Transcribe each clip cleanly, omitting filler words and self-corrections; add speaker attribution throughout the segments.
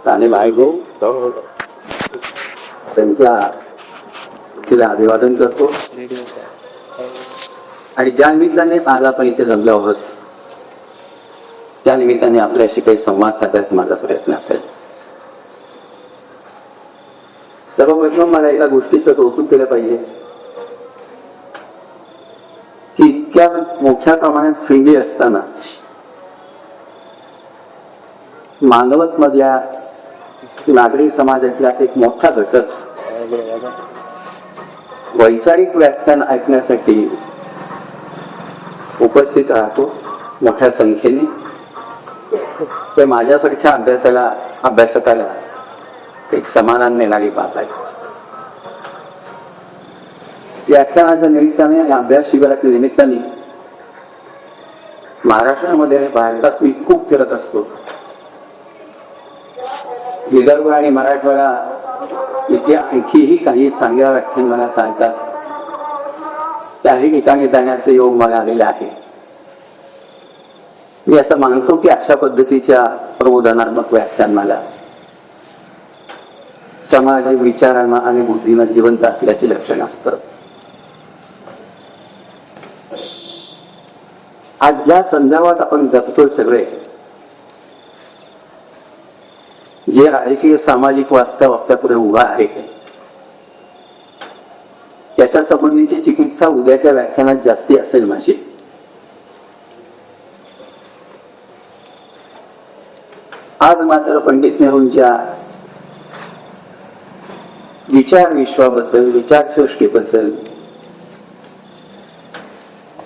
Speaker 1: आणि लायगो त्यांच्या तिला अभिवादन करतो. आणि ज्या निमित्ताने आज आपण इथे जमलो आहोत त्या निमित्ताने आपल्याशी काही संवाद साधायचा माझा प्रयत्न असेल. सर्वप्रथम मला एका गोष्टीचं कौतुक केलं पाहिजे की इतक्या मोठ्या प्रमाणात फिंडी असताना मानवत मधल्या नागरिक समाजातला एक मोठा घटक वैचारिक व्याख्यान ऐकण्यासाठी उपस्थित राहतो मोठ्या संख्येने. ते माझ्यासारख्या अभ्यासकाला एक समाधान देणारी बाब आहे. व्याख्यानाच्या निमित्ताने आणि अभ्यास शिबिराच्या निमित्ताने महाराष्ट्रामध्ये आणि भारतात मी खूप फिरत असतो. विदर्भ आणि मराठवाडा इथे आणखीही काही चांगल्या व्याख्यान मला सांगतात. त्याही ठिकाणी जाण्याचे योग मला आलेले आहे. मी असं मानतो की अशा पद्धतीच्या प्रबोधनात्मक व्याख्यानमाला समाज विचारांना आणि बुद्धीनं जिवंत असल्याचे लक्षण असतं. आज ज्या संदर्भात आपण जगतोय सगळे, जे राजकीय सामाजिक वास्तव आपल्यापुढे उभा आहे, त्याच्या संबंधीची चिकित्सा उद्याच्या व्याख्यानात जास्ती असेल माझी. आज मात्र पंडित नेहरूंच्या विचार विश्वाबद्दल, विचारसृष्टीबद्दल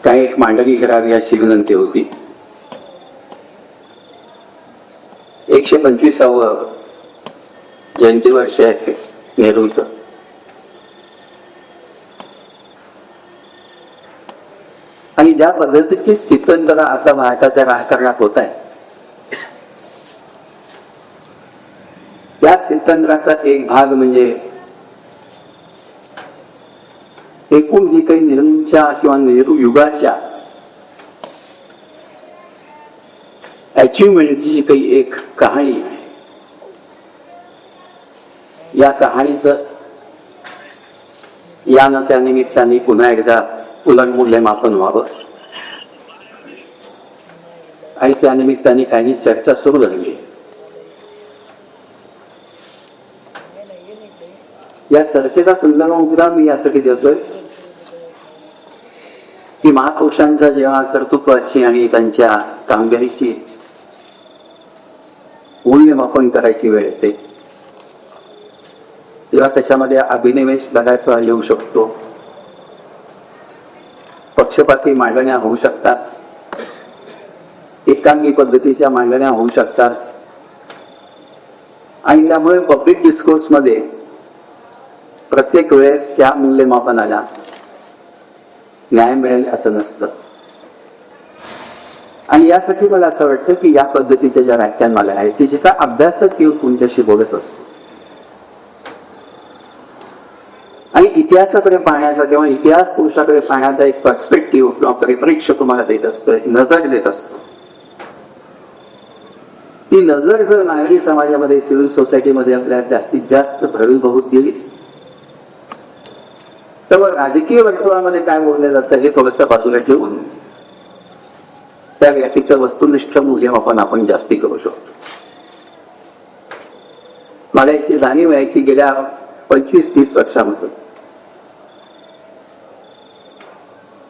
Speaker 1: काही एक मांडणी करावी अशी विनंती होती. 125वे जयंती वर्ष आहे नेहरूंचं. आणि ज्या पद्धतीची स्थित्यंतर आता भारताच्या राजकारणात होत आहे, त्या स्थित्यंतराचा एक भाग म्हणजे एकूण जी काही नेहरूंच्या किंवा नेहरू युगाच्या अचिव्हमेंटची जी काही एक कहाणी आहे, या कहाणीचं यानं त्या निमित्ताने पुन्हा एकदा पुनर्मूल्यमापन व्हावं आणि त्या निमित्ताने काही चर्चा सुरू झाली. या चर्चेचा संदर्भ मुद्दा मी यासाठी देतोय की महापुरुषांच्या जेव्हा कर्तृत्वाची आणि त्यांच्या कामगिरीची मूल्यमापन करायची वेळ येते तेव्हा त्याच्यामध्ये अभिनिवेश बघायचा येऊ शकतो, पक्षपाती मांडण्या होऊ शकतात, एकांगी पद्धतीच्या मांडण्या होऊ शकतात. आणि त्यामुळे पब्लिक डिस्कोर्स मध्ये प्रत्येक वेळेस त्या मूल्यमापनाला न्याय मिळेल असं नसतं. आणि यासाठी मला असं वाटतं की या पद्धतीच्या ज्या व्याख्यानमाला आहेत ती जिथं अभ्यासक येऊन तुमच्याशी बोलत असतो आणि इतिहासाकडे पाहण्याचा किंवा इतिहास पुरुषाकडे पाहण्याचा एक पर्स्पेक्टिव्ह किंवा परिप्रेक्ष्य तुम्हाला देत असतो, नजर देत असतो. ती नजर जर नागरी समाजामध्ये, सिव्हिल सोसायटीमध्ये आपल्याला जास्तीत जास्त भरभरून गेली तर राजकीय वर्तुळामध्ये काय बोललं जातं हे थोडंसं बाजूला ठेवून त्या व्यक्तीचं वस्तुनिष्ठ मूल्यमापन आपण जास्ती करू शकतो. मला याची जाणीव आहे की गेल्या 25-30 वर्षामध्ये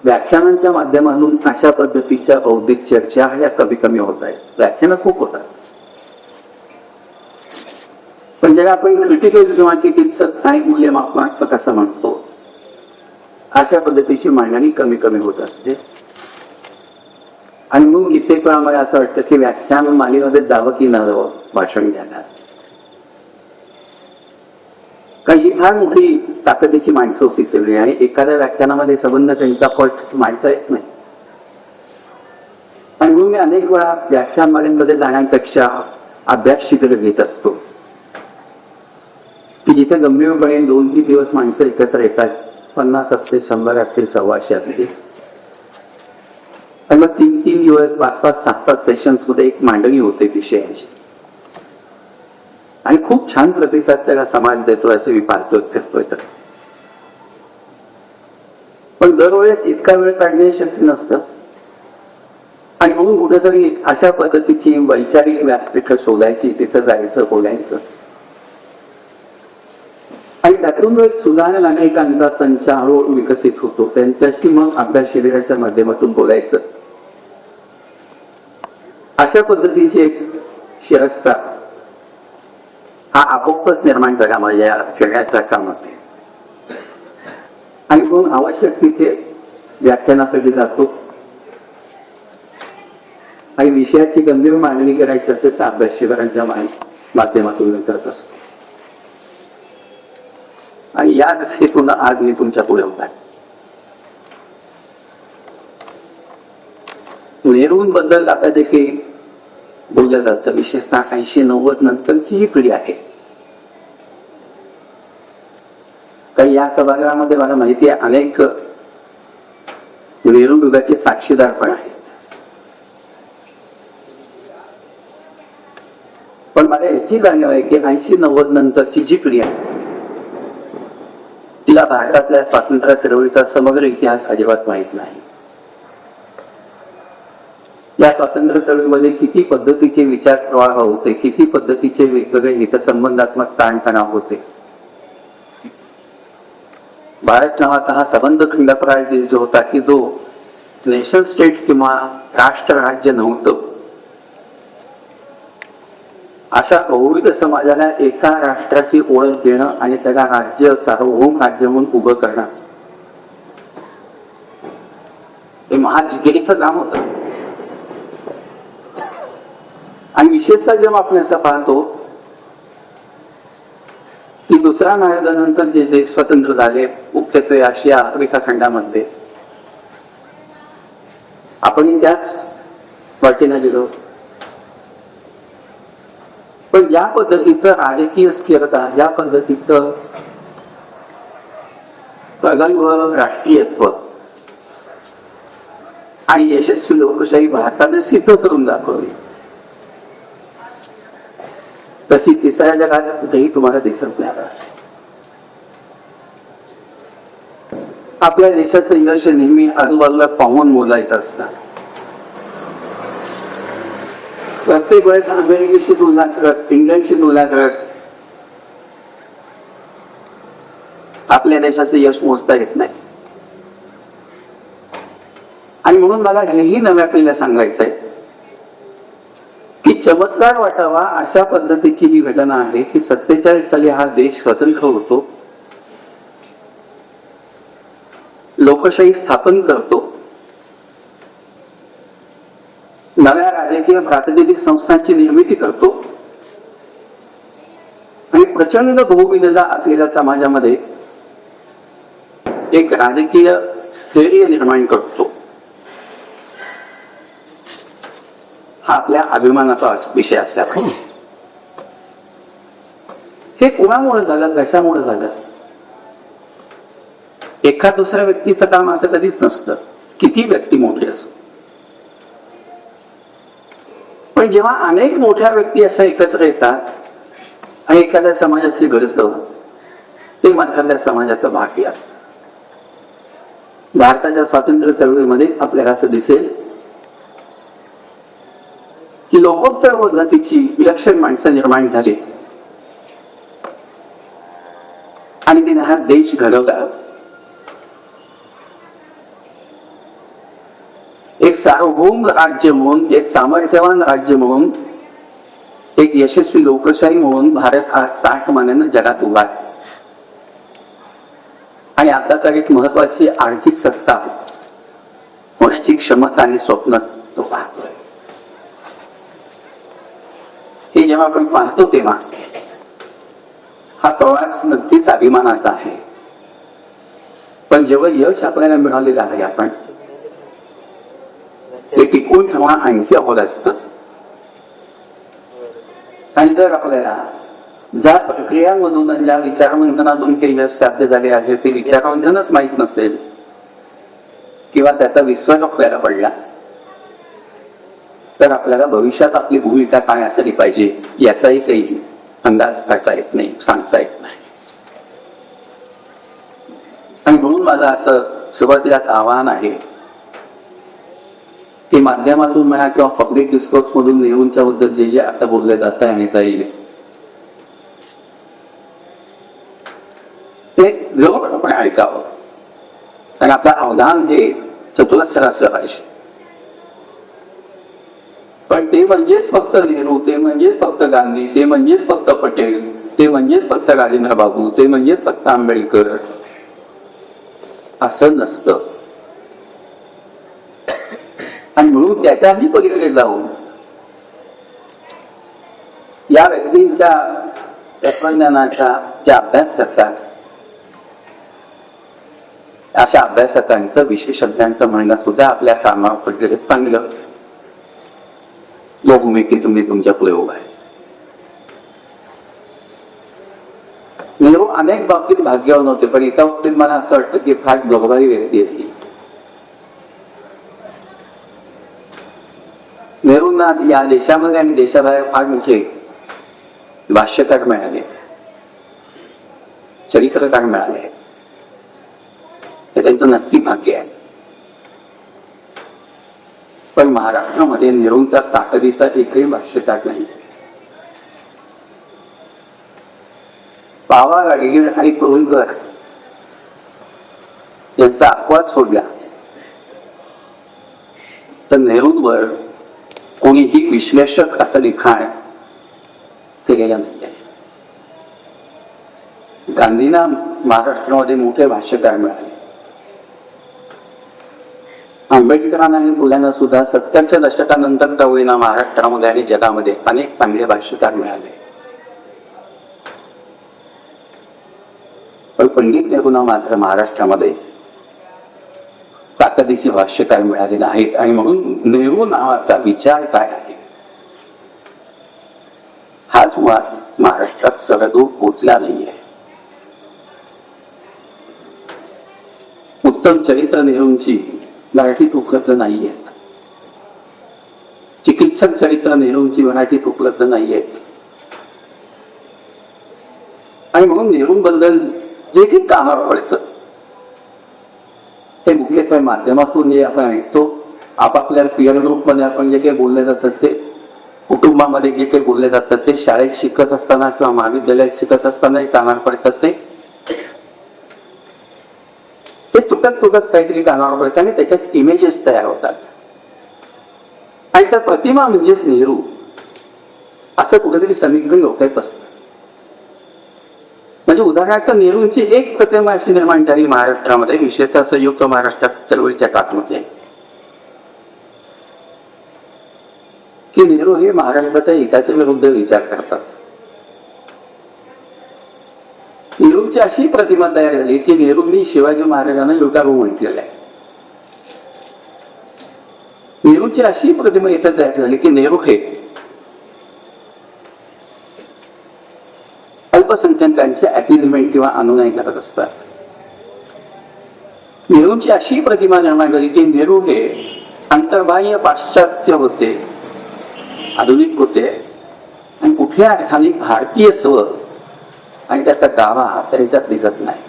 Speaker 1: व्याख्यानांच्या माध्यमातून अशा पद्धतीच्या बौद्धिक चर्चा ह्या कमी कमी होत आहेत. व्याख्यानं खूप होतात, पण ज्याला आपण क्रिटिकल किंवा चिकित्सक काय मूल्यमापनात्मक असं म्हणतो अशा पद्धतीची मांडणी कमी कमी होत असते. आणि मग कित्येक वेळा मला असं वाटतं की व्याख्यान मालेमध्ये जावं की न जावं भाषण द्यायला, कारण ही फार मोठी ताकदीची माणसं होती सगळी आणि एखाद्या व्याख्यानामध्ये संबंध त्यांचा पट मांडता येत नाही. आणि म्हणून मी अनेक वेळा व्याख्यानमालेमध्ये जाण्यापेक्षा अभ्यास शिबिर घेत असतो की जिथे गंभीरपणे 2-3 दिवस माणसं एकत्र येतात, 50 असतील, 100 असतील, 125 असतील, आणि मग 3-3 दिवस 5-5, 7-7 सेशन्स मध्ये एक मांडणी होते विषयाची. आणि खूप छान प्रतिसाद त्याला समाज देतो असं मी पाहतो करतोय. तर पण दरवेळेस इतका वेळ काढणे शक्य नसतं आणि म्हणून कुठेतरी अशा पद्धतीची वैचारिक व्यासपीठ शोधायची, तिथं जायचं, बोलायचं आणि त्यातून एक सुधारण अनेकांचा संच हळूहळू विकसित होतो. त्यांच्याशी मग अभ्यास शिबिराच्या माध्यमातून बोलायचं. अशा पद्धतीची एक शिरस्ता हा आपोआपच निर्माण झाला माझ्या खेळण्याच्या कामात आणि म्हणून आवश्यक तिथे व्याख्यानासाठी जातो आणि विषयाची गंभीर मांडणी करायची असेल तर अभ्यास शिबिरांच्या माध्यमातून मी करत असतो. आणि याच हेतून आज मी तुमच्या पुढे होता. नेहरूंबद्दल आता देखील बोललं जातं, विशेषतः 80-90 नंतरची जी पिढी आहे. तर या सभागृहामध्ये मला माहिती आहे अनेक नेहरू युगाचे साक्षीदार पण आहेत. पण मला याची जाणीव आहे की 80-90 नंतरची जी पिढी आहे तिला भारतातल्या स्वातंत्र्य चळवळीचा समग्र इतिहास अजिबात माहित नाही. या स्वातंत्र्य चळवळीमध्ये किती पद्धतीचे विचार प्रवाह होते, किती पद्धतीचे वेगवेगळे हितसंबंधात्मक ताणतणाव होते. भारत नावाचा हा सबंध खंडप्राय देश जो होता की जो नेशन स्टेट किंवा राष्ट्र राज्य नव्हतं, अशा बहुविध समाजाला एका राष्ट्राची ओळख देणं आणि त्याला राज्य, सार्वभौम राज्य म्हणून उभं करणं हे महाजिगरीचं काम होतं. आणि विशेषतः जेव्हा आपण असं पाहतो की दुसऱ्या महायुद्धानंतर जे देश स्वतंत्र झाले, मुख्यत्वे आशिया आफ्रिका खंडामध्ये, आपण त्याच वाटेने गेलो. पण ज्या पद्धतीचं राजकीय स्थिरता, ज्या पद्धतीचं प्रगल्भ राष्ट्रीयत्व आणि यशस्वी लोकशाही भारताने सिद्ध करून दाखवली, तशी तिसऱ्या जगात कुठेही तुम्हाला दिसत नाही. आपल्या देशाचं यश नेहमी आजूबाजूला पाहून बोलायचं असतं. प्रत्येक वेळेस अमेरिकेशी तुलना करत, इंग्लंडशी तुलना करत आपल्या देशाचं यश मोजता येत नाही. आणि म्हणून मला हेही नव्या पिढीला सांगायचंय की चमत्कार वाटावा अशा पद्धतीची ही घटना आहे की 47 साली हा देश स्वतंत्र होतो, लोकशाही स्थापन करतो, नव्या राजकीय प्रातिनिधिक संस्थांची निर्मिती करतो आणि प्रचंड बहुविधता असलेल्या समाजामध्ये एक राजकीय स्थैर्य निर्माण करतो. हा आपल्या अभिमानाचा विषय असल्यास हे कोणामुळे झालं, कशामुळे झालं? एका दुसऱ्या व्यक्तीचं काम असं कधीच नसतं, किती व्यक्ती मोठी असो. पण जेव्हा अनेक मोठ्या व्यक्ती अशा एकत्र येतात आणि एखाद्या समाजाची घडतं, ते एखाद्या समाजाचं भाग्य असतं. भारताच्या स्वातंत्र्य चळवळीमध्ये आपल्याला असं दिसेल की लोकोत्तर पद्धतीची विलक्षण माणसं निर्माण झाली आणि तिने हा देश घडवला. एक सार्वभौम राज्य म्हणून, एक सामर्थ्यवान राज्य म्हणून, एक यशस्वी लोकशाही म्हणून भारत आज 60 मानानं जगात उभा आहे. आणि आता तर एक महत्वाची आर्थिक सत्ता होण्याची क्षमता आणि स्वप्न तो पाहतोय. हे जेव्हा आपण पाहतो तेव्हा हा प्रवास नक्कीच अभिमानाचा आहे. पण जेव्हा यश आपल्याला मिळालेलं आहे, आपण ते टिकवून ठेवणं आणखी अवघड असतं. आणि जर आपल्याला ज्या प्रक्रियांमधून, ज्या विचारमंथनातून काही यश साध्य झाले आहे ते विचारमंथनच माहीत नसेल किंवा त्याचा विश्वास आपल्याला पडला, तर आपल्याला भविष्यात आपली भूमिका काय असली पाहिजे याचाही काही अंदाज करता येत नाही, सांगता येत नाही. आणि म्हणून माझं असं सुरुवातीलाच आव्हान आहे की माध्यमातून म्हणा किंवा पब्लिक डिस्कोर्स मधून नेहरूंच्या बद्दल जे जे आता बोलले जात आहे आणि जाईल ते जवळपणे ऐकावं. आणि आपलं अवधान हे चतुरस्र असलं पाहिजे. पण ते म्हणजेच फक्त नेहरू, ते म्हणजेच फक्त गांधी, ते म्हणजेच फक्त पटेल, ते म्हणजेच फक्त राजेंद्र बाबू, ते म्हणजेच फक्त आंबेडकर असं नसतं. आणि म्हणून त्याच्याही पलीकडे जाऊन या व्यक्तींच्या तत्वज्ञानाचा ज्या अभ्यास करतात अशा अभ्यासकांचं, विशेषज्ञांचं म्हणणं सुद्धा आपल्या कामावर पडलेलं चांगलं या भूमिकेत तुम्ही तुमच्या पुढे उभा आहे. नेहरू अनेक बाबतीत भाग्यवान होते, पण एका बाबतीत मला असं वाटतं की फार दोघाही व्यक्ती आहे. नेहरूंना या देशामध्ये आणि देशाबाहेर फार म्हणजे भाष्यकार मिळाले, चरित्रकार मिळाले, हे त्यांचं नक्की भाग्य आहे. पण महाराष्ट्रामध्ये नेहरूंचा ताकदीचा एकही भाष्यकार नाही. पावा, गाडगीळ आणि कुरुंदकर यांचा अपवाद सोडला तर नेहरूंवर कोणीही विश्लेषक असं लिखाण केलेलं नाही. गांधींना महाराष्ट्रामध्ये मोठे भाष्यकार मिळाले. आंबेडकरांना आणि फुल्यांना सुद्धा 70च्या दशकानंतर का होईना महाराष्ट्रामध्ये आणि जगामध्ये अनेक चांगले भाष्यकार मिळाले. पण पंडित नेहरूंना मात्र महाराष्ट्रामध्ये ताकदीचे भाष्यकार मिळाले नाहीत. आणि म्हणून नेहरू नावाचा विचार काय आहे हाच मुळात महाराष्ट्रात सरदूर पोचला नाहीये. उत्तम चरित्र नेहरूंची मराठीत उपलब्ध नाहीये. चिकित्सक चरित्र नेहरूंची मराठीत उपलब्ध नाहीये. आणि म्हणून नेहरूंबद्दल जे काही कामावर पडतं ते मुख्यत्वे माध्यमातून जे आपण ऐकतो, आपापल्या पीअर ग्रुपमध्ये आपण जे काही बोलले जातात ते, कुटुंबामध्ये जे काही बोलले जातात ते, शाळेत शिकत असताना किंवा महाविद्यालयात शिकत असताना कानावर पडतात ते तुटत काहीतरी कानावर पडतात आणि त्याच्यात इमेजेस तयार होतात. आणि त्या प्रतिमा म्हणजेच नेहरू असं कुठेतरी समीकरण डोक्यात असतं. म्हणजे उदाहरणार्थ नेहरूंची एक प्रतिमा अशी निर्माण झाली महाराष्ट्रामध्ये, विशेषतः संयुक्त महाराष्ट्रात चळवळीच्या काळामध्ये, की नेहरू हे महाराष्ट्राच्या हिताच्या विरुद्ध विचार करतात. नेहरूंची अशी प्रतिमा तयार झाली की नेहरूंनी शिवाजी महाराजांना लुटारू म्हटलेलं आहे. नेहरूंची अशी प्रतिमा इथे तयार झाली की नेहरू हे अल्पसंख्याकांचे अपीजमेंट किंवा अनुनय करत असतात. नेहरूंची अशी प्रतिमा निर्माण झाली की नेहरू हे अंतर्बाह्य पाश्चात्य होते, आधुनिक होते आणि कुठल्या अर्थाने भारतीयत्व आणि त्याचा गाभा त्यांच्यात दिसत नाही.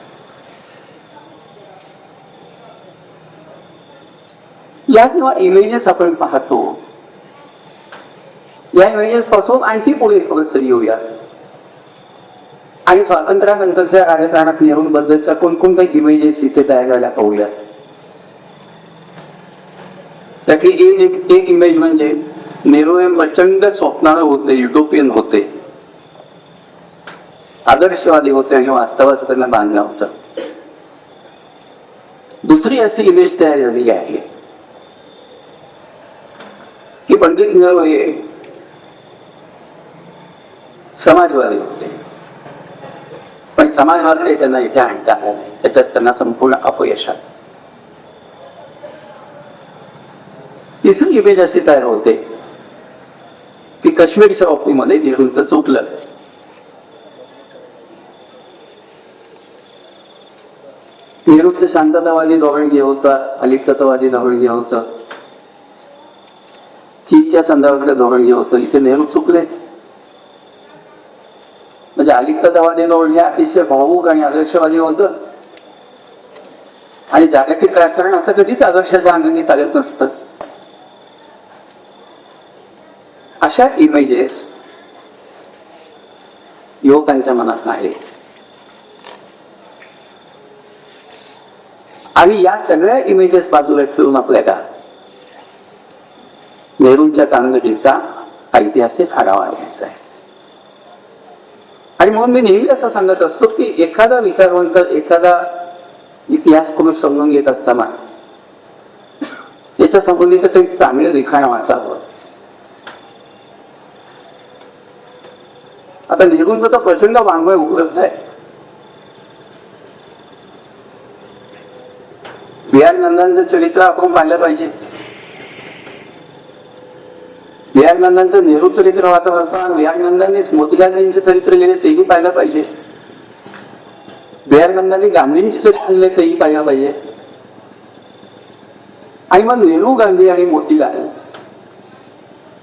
Speaker 1: या जेव्हा इमेजेस आपण पाहतो, या इमेजेस पासून आणखी पुढे थोडंसं येऊया आणि स्वातंत्र्यानंतरच्या राजकारणात नेहरूंबद्दलच्या कोणकोणत्या इमेजेस इथे तयार व्हायला पाहूया. त्यातली एक इमेज म्हणजे नेहरू हे प्रचंड स्वप्नाळ होते, युटोपियन होते, आदर्शवादी होते आणि वास्तवात त्यांना बांधलं होतं. दुसरी अशी इमेज तयार झालेली आहे की पंडित नेहरू हे समाजवादी होते, पण समाजवाद ते त्यांना इथे आणता आला नाही, त्याच्यात त्यांना संपूर्ण अपयश आलं. तिसरी इमेज अशी तयार होते की काश्मीरच्या बाबतीमध्ये नेहरूंचं चुकलं. नेहरूंचं शांततावादी धोरण जे होतं, अलिप्ततावादी धोरण जे होतं, चीनच्या संदर्भातलं धोरण जे होतं, इथे नेहरू चुकले. म्हणजे अलिप्ततावादी नोड हे अतिशय भावूक आणि आदर्शवादी होतं, आणि जागतिक राजकारण असं कधीच आदर्शाच्या अंगाने चालत नसतं. अशा इमेजेस युवकांच्या मनात आहे. आणि या सगळ्या इमेजेस बाजूला ठेवून आपल्याला नेहरूंच्या कामगिरीचा ऐतिहासिक आढावा घ्यायचा आहे. आणि म्हणून मी नेहमी असं सांगत असतो की एखादा विचारवंत, एखादा इतिहास पुरुष समजून घेत असताना त्याच्या संबंधीचं काही चांगलं लिखाण वाचावं. आता नेहरूंचं तर प्रचंड वाङ्मय उपलब्ध आहे. बी आर नंदांचं चरित्र आपण पाहिलं पाहिजे. बी आर नंदांचं नेहरू चरित्र वाचत असताना बी आर नंदांनीच मोतीलालजींचे चरित्र लिहिले तेही पाहिलं पाहिजे. बी आर नंदांनी गांधींचे चरित्र लिहिले तेही पाहिलं पाहिजे. आणि मग नेहरू, गांधी आणि मोतीलाल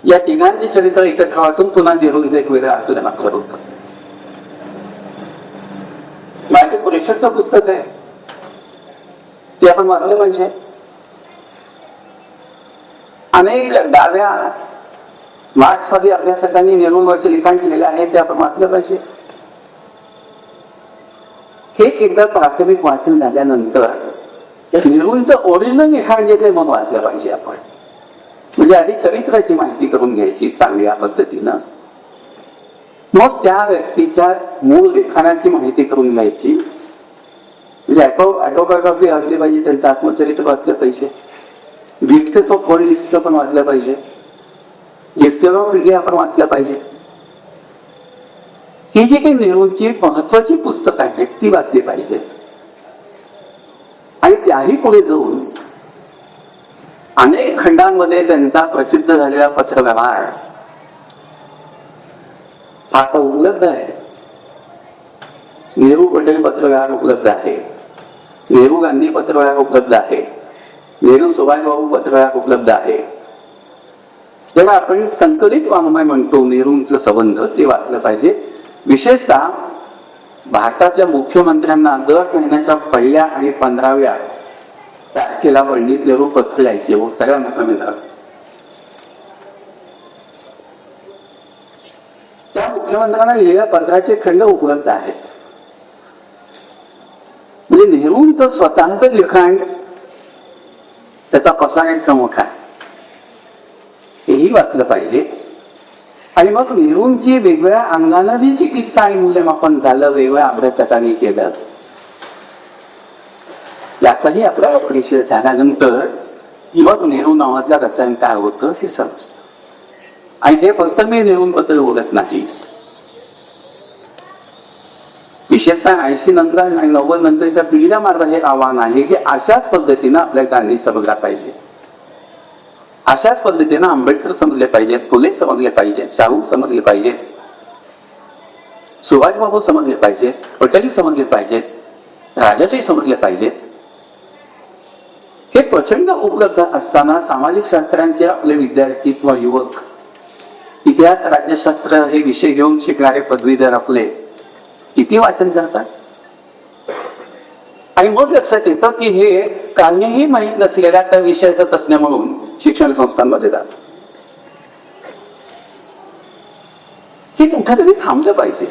Speaker 1: या तिघांची चरित्र एकत्र वाचून पुन्हा नेहरूंचं एक वेगळं आपल्याला होतं. माझे प्रेक्षकचं पुस्तक आहे, ते आपण वाचलं पाहिजे. अनेक डाव्या मार्क्सवादी अभ्यासकांनी नेहरूंवरचे लिखाण केलेलं आहे, ते आपण वाचलं पाहिजे. हेच एकदा प्राथमिक वाचन झाल्यानंतर नेहरूंचं ओरिजिनल लिखाण जे ते मग वाचलं पाहिजे आपण. म्हणजे आधी चरित्राची माहिती करून घ्यायची चांगल्या पद्धतीनं, मग त्या व्यक्तीच्या मूळ लिखाणाची माहिती करून घ्यायची. म्हणजे ऑटोबायोग्राफी वाचली पाहिजे, त्यांचं आत्मचरित्र वाचलं पाहिजे, गिफ्ट्स ऑफ वर्ल्ड लिस्ट पण वाचलं पाहिजे, हिस्ट्री ऑफ इंडिया आपण वाचलं पाहिजे. ही जी काही नेहरूंची महत्वाची पुस्तकं आहेत ती वाचली पाहिजे. आणि त्याही पुढे जाऊन अनेक खंडांमध्ये त्यांचा प्रसिद्ध झालेला पत्रव्यवहार आता उपलब्ध आहे. नेहरू पटेल पत्रव्यवहार उपलब्ध आहे, नेहरू गांधी पत्रव्यवहार उपलब्ध आहे, नेहरू सुभाषबाबू पत्रव्यवहार उपलब्ध आहे. जेव्हा आपण संकलित वाङ्मय म्हणतो नेहरूंचं संबंध, ते वाचलं पाहिजे. विशेषतः भारताच्या मुख्यमंत्र्यांना दर महिन्याच्या पहिल्या आणि 15व्या तारखेला पंडित नेहरू पत्र लिहायचे. सगळ्या मुख्यमंत्र्यांना त्या मुख्यमंत्र्यांना लिहिलेल्या पत्राचे खंड उपलब्ध आहेत. म्हणजे नेहरूंचं स्वतःचं लिखाण, त्याचा कसा इतका मोठा हेही वाचलं पाहिजे. आणि मग नेहरूंची वेगवेगळ्या अंगानं जी चिकित्सा आणि मूल्यमापन झालं, वेगवेगळ्या अभ्यासकांनी केलं, याचाही आपल्याला परिचय झाल्यानंतर मग नेहरू नावाचा रसायन काय होतं हे समजतं. आणि हे फक्त मी नेहरूंबद्दल बोलत नाही, विशेषतः 80 नंतर आणि 90 नंतरच्या पिढीला माझं हे आव्हान आहे की अशाच पद्धतीनं आपल्या गांधी समजला पाहिजे, अशाच पद्धतीनं आंबेडकर समजले पाहिजेत, फुले समजले पाहिजेत, शाहू समजले पाहिजेत, सुभाषबाबू समजले पाहिजेत, पटेल समजले पाहिजेत, राजाजी समजले पाहिजेत. हे प्रचंड उपलब्ध असताना सामाजिक शास्त्रांचे आपले विद्यार्थी किंवा युवक, इतिहास राज्यशास्त्र हे विषय घेऊन शिकणारे पदवीधर आपले किती वाचन करतात. आणि मग लक्षात येतं की हे काहीही माहीत नसलेल्या त्या विषयाचं तज्ञ म्हणून शिक्षण संस्थांमध्ये जातात. हे कुठेतरी थांबलं पाहिजे.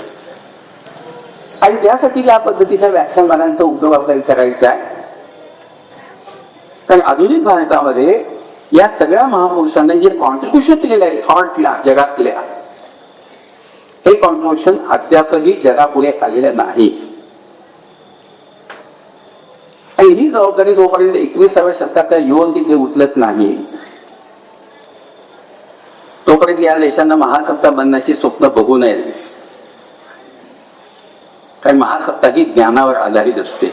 Speaker 1: आणि त्यासाठी या पद्धतीच्या व्याख्यानमालांचा उपयोग आपल्याला करायचा आहे. कारण आधुनिक भारतामध्ये या सगळ्या महापुरुषांनी जे कॉन्ट्रिब्युशन केलेलं आहे थॉटला, जगातल्या, हे कॉन्ट्रिब्युशन अद्यापही जगापुढे आलेलं नाही. आणि ही जबाबदारी जोपर्यंत 21व्या शतकातल्या युवक तिथे उचलत नाही, तोपर्यंत या देशांना महासत्ता बनण्याची स्वप्न बघू नये. कारण महासत्ता ही ज्ञानावर आधारित असते.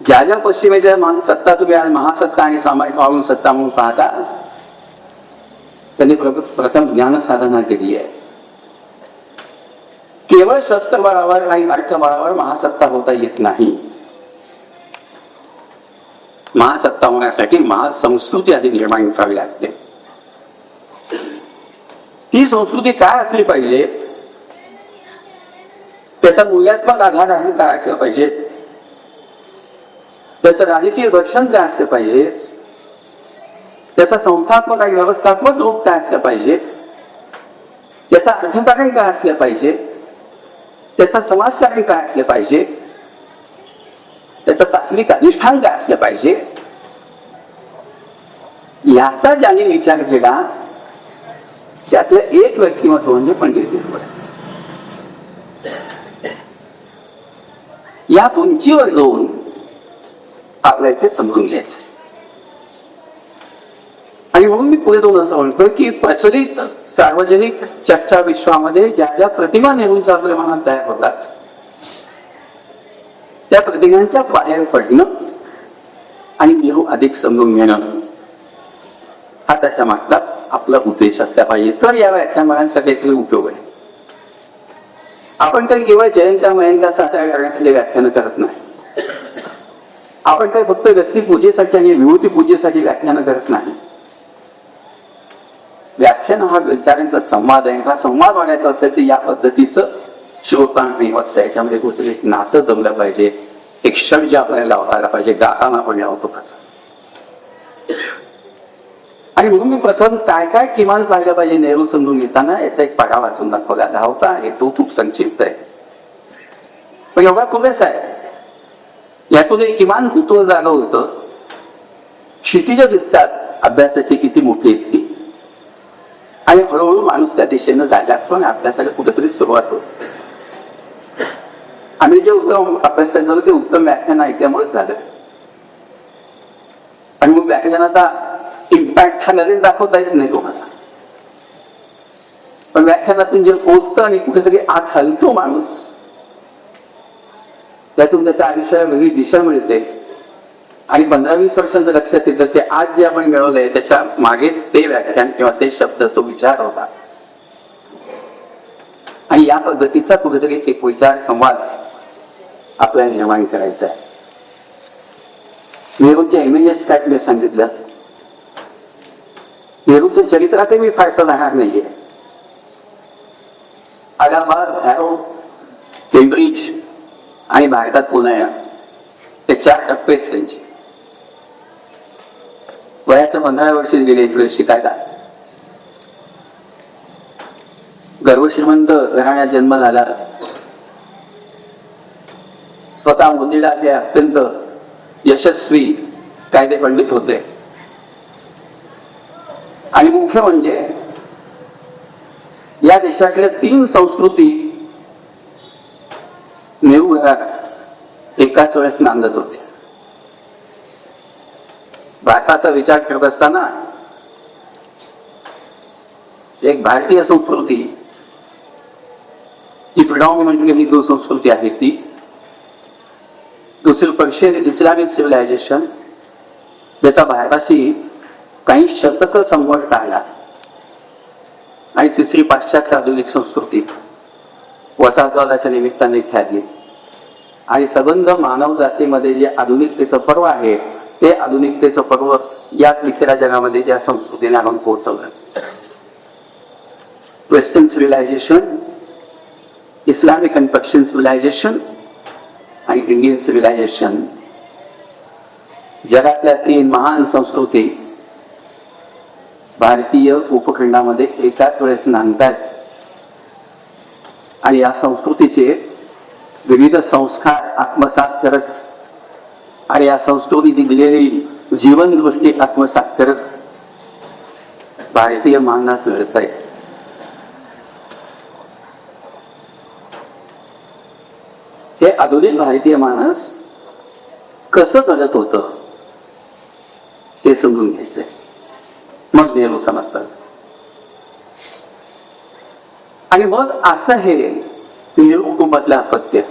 Speaker 1: ज्या ज्या पश्चिमेच्या सत्ता तुम्ही आज महासत्ता आणि सामाजिक वाळून सत्ता म्हणून पाहता, त्यांनी प्रथम ज्ञान साधना केली आहे. केवळ शस्त्रबळावर आणि अर्थबळावर महासत्ता होता येत नाही. महासत्ता होण्यासाठी महासंस्कृती आधी निर्माण करावी लागते. ती संस्कृती काय असली पाहिजे, त्याचा मूल्यात्मक आधार असं काय असलं पाहिजे, त्याचं राजकीय दर्शन काय असलं पाहिजे, त्याचा संस्थात्मक आणि व्यवस्थात्मक रूप काय असलं पाहिजे, त्याचा अर्थकारण काय असलं पाहिजे, त्याचा समाजकारण काय असलं पाहिजे, त्याचं तात्विक अधिष्ठान काय असलं पाहिजे, याचा ज्याने विचार केला त्यातलं एक व्यक्तिमत्व म्हणजे पंडित नेहरू. या उंचीवर जाऊन आपल्या इथे समजून घ्यायचं. आणि म्हणून मी पुढे जाऊन असं म्हणतो की प्रचलित सार्वजनिक चर्चा विश्वामध्ये ज्या ज्या प्रतिमा नेहरूंच्या मनात तयार होतात त्या प्रतिमांच्या बाहेर पडणं आणि नेहरू अधिक समजून घेणं हा त्याच्या मागचा आपला उद्देश असला पाहिजे. तर या व्याख्यानमालांसाठी काही उपयोग आहे. आपण काही केवळ जयंत्या मयंत्या साजऱ्या करण्यासाठी व्याख्यानं करत नाही. आपण काही फक्त व्यक्तिपूजेसाठी आणि विभूती पूजेसाठी व्याख्यानं करत नाही. व्याख्यान हा विचारांचा संवाद आहे. हा संवाद वाढायचा असेल तर या पद्धतीचं श्रोतांना व्यवस्था आहे. याच्यामध्ये दुसरं एक नातं जमलं पाहिजे, एक क्षण जे आपल्याला लावला पाहिजे, गाताना आपण लावतो कसं. आणि म्हणून मी प्रथम काय काय किमान पाहिलं पाहिजे नेहरू समजून घेताना याचा एक पाढा वाचून दाखवला. धावता आहे तो खूप संक्षिप्त आहे पण एवढा पुरेसा आहे. यातून एक किमान कुतूहल जाणं होतं. क्षितिज दिसतात अभ्यासाची किती मोठी आहेत ती, आणि हळूहळू माणूस त्या दिशेनं जातो आणि अभ्यासाला कुठेतरी सुरुवात होते. आम्ही जे उत्तम अभ्यास झालं ते उत्तम व्याख्यान ऐकल्यामुळेच झालं. आणि मग व्याख्यानाचा इम्पॅक्ट हा लगेच दाखवता येत नाही कोणाला, पण व्याख्यानातून जे पोचतं आणि कुठेतरी आत हलतो माणूस, त्यातून त्याच्या आयुष्याला वेगळी दिशा मिळते. आणि 15-20 वर्षांचं लक्षात येतं ते आज जे आपण मिळवलंय त्याच्या मागेच ते व्याख्यान किंवा ते शब्द तो विचार होता. आणि या पद्धतीचा कुठेतरी एक विचार संवाद आपल्याला निर्माण करायचा आहे. नेहरूच्या इमेजेस काय मी सांगितलं. नेहरूच्या चरित्रातही मी फारसं राहणार नाहीये. अलाहाबाद, हॅरो, केम्ब्रिज आणि भारतात पुन्हा ते 4 टप्पे आहेत त्यांचे. वयाच्या 15 वर्षी गेले इकडे शिकायला. गर्भश्रीमंत घराण्यात जन्म झाला. स्वतः मुलीला ते अत्यंत यशस्वी कायदे पंडित होते. आणि मुख्य म्हणजे या देशातल्या 3 संस्कृती नेहरू घरात एकाच वेळेस नांदत होते. भारताचा विचार करत असताना एक भारतीय संस्कृती जी प्रिडॉमिनंटली हिंदू संस्कृती आहे ती, दुसरी पर्शियन इस्लामिक सिव्हिलायझेशन ज्याचा भारताशी काही शतक संबंध काढला, आणि तिसरी पाश्चात्य आधुनिक संस्कृती वसाहतवादाच्या निमित्ताने ख्याती. आणि सबंध मानव जातीमध्ये जे आधुनिकतेचं पर्व आहे ते आधुनिकतेचं पर्व या तिसऱ्या जगामध्ये ज्या संस्कृतीने आपण पोहोचवलं. Western civilization, Islamic and Persian civilization आणि इंडियन सिव्हिलायझेशन, जगातल्या 3 महान संस्कृती भारतीय उपखंडामध्ये एकाच वेळेस नांदतात. आणि या संस्कृतीचे विविध संस्कार आत्मसात करत आणि या संस्कृतीची दिलेली जीवन दृष्टी आत्मसात करत भारतीय मानस मिळत आहे. हे आधुनिक भारतीय मानस कसं करत होतं ते समजून घ्यायचंय. मग नेहरू समजतात. आणि मग असं हे नेहरू कुटुंबातलं अपत्य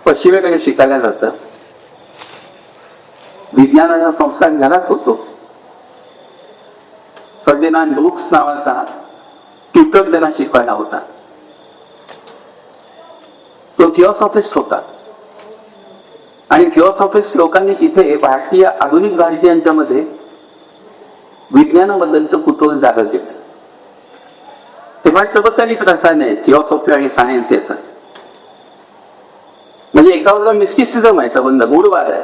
Speaker 1: पश्चिमेकडे शिकायला जातं. विज्ञानाचा संस्कार घरात होतो. फर्डिनांड ब्रूक्स नावाचा ट्युटर त्यांना शिकवायला होता. तो थिओसॉफिस्ट होता. आणि थिओसॉफिस्ट लोकांनी इथे भारतीय आधुनिक भारतीयांच्या मध्ये विज्ञानाबद्दलचं कुतूहल जागं केलं. तेव्हा चमत्कारिक रसायन आहे थिओसॉफी आणि सायन्स याचं. म्हणजे एका बाजूला मिस्टिसिझम आहे, संबंध गूढवाद आहे,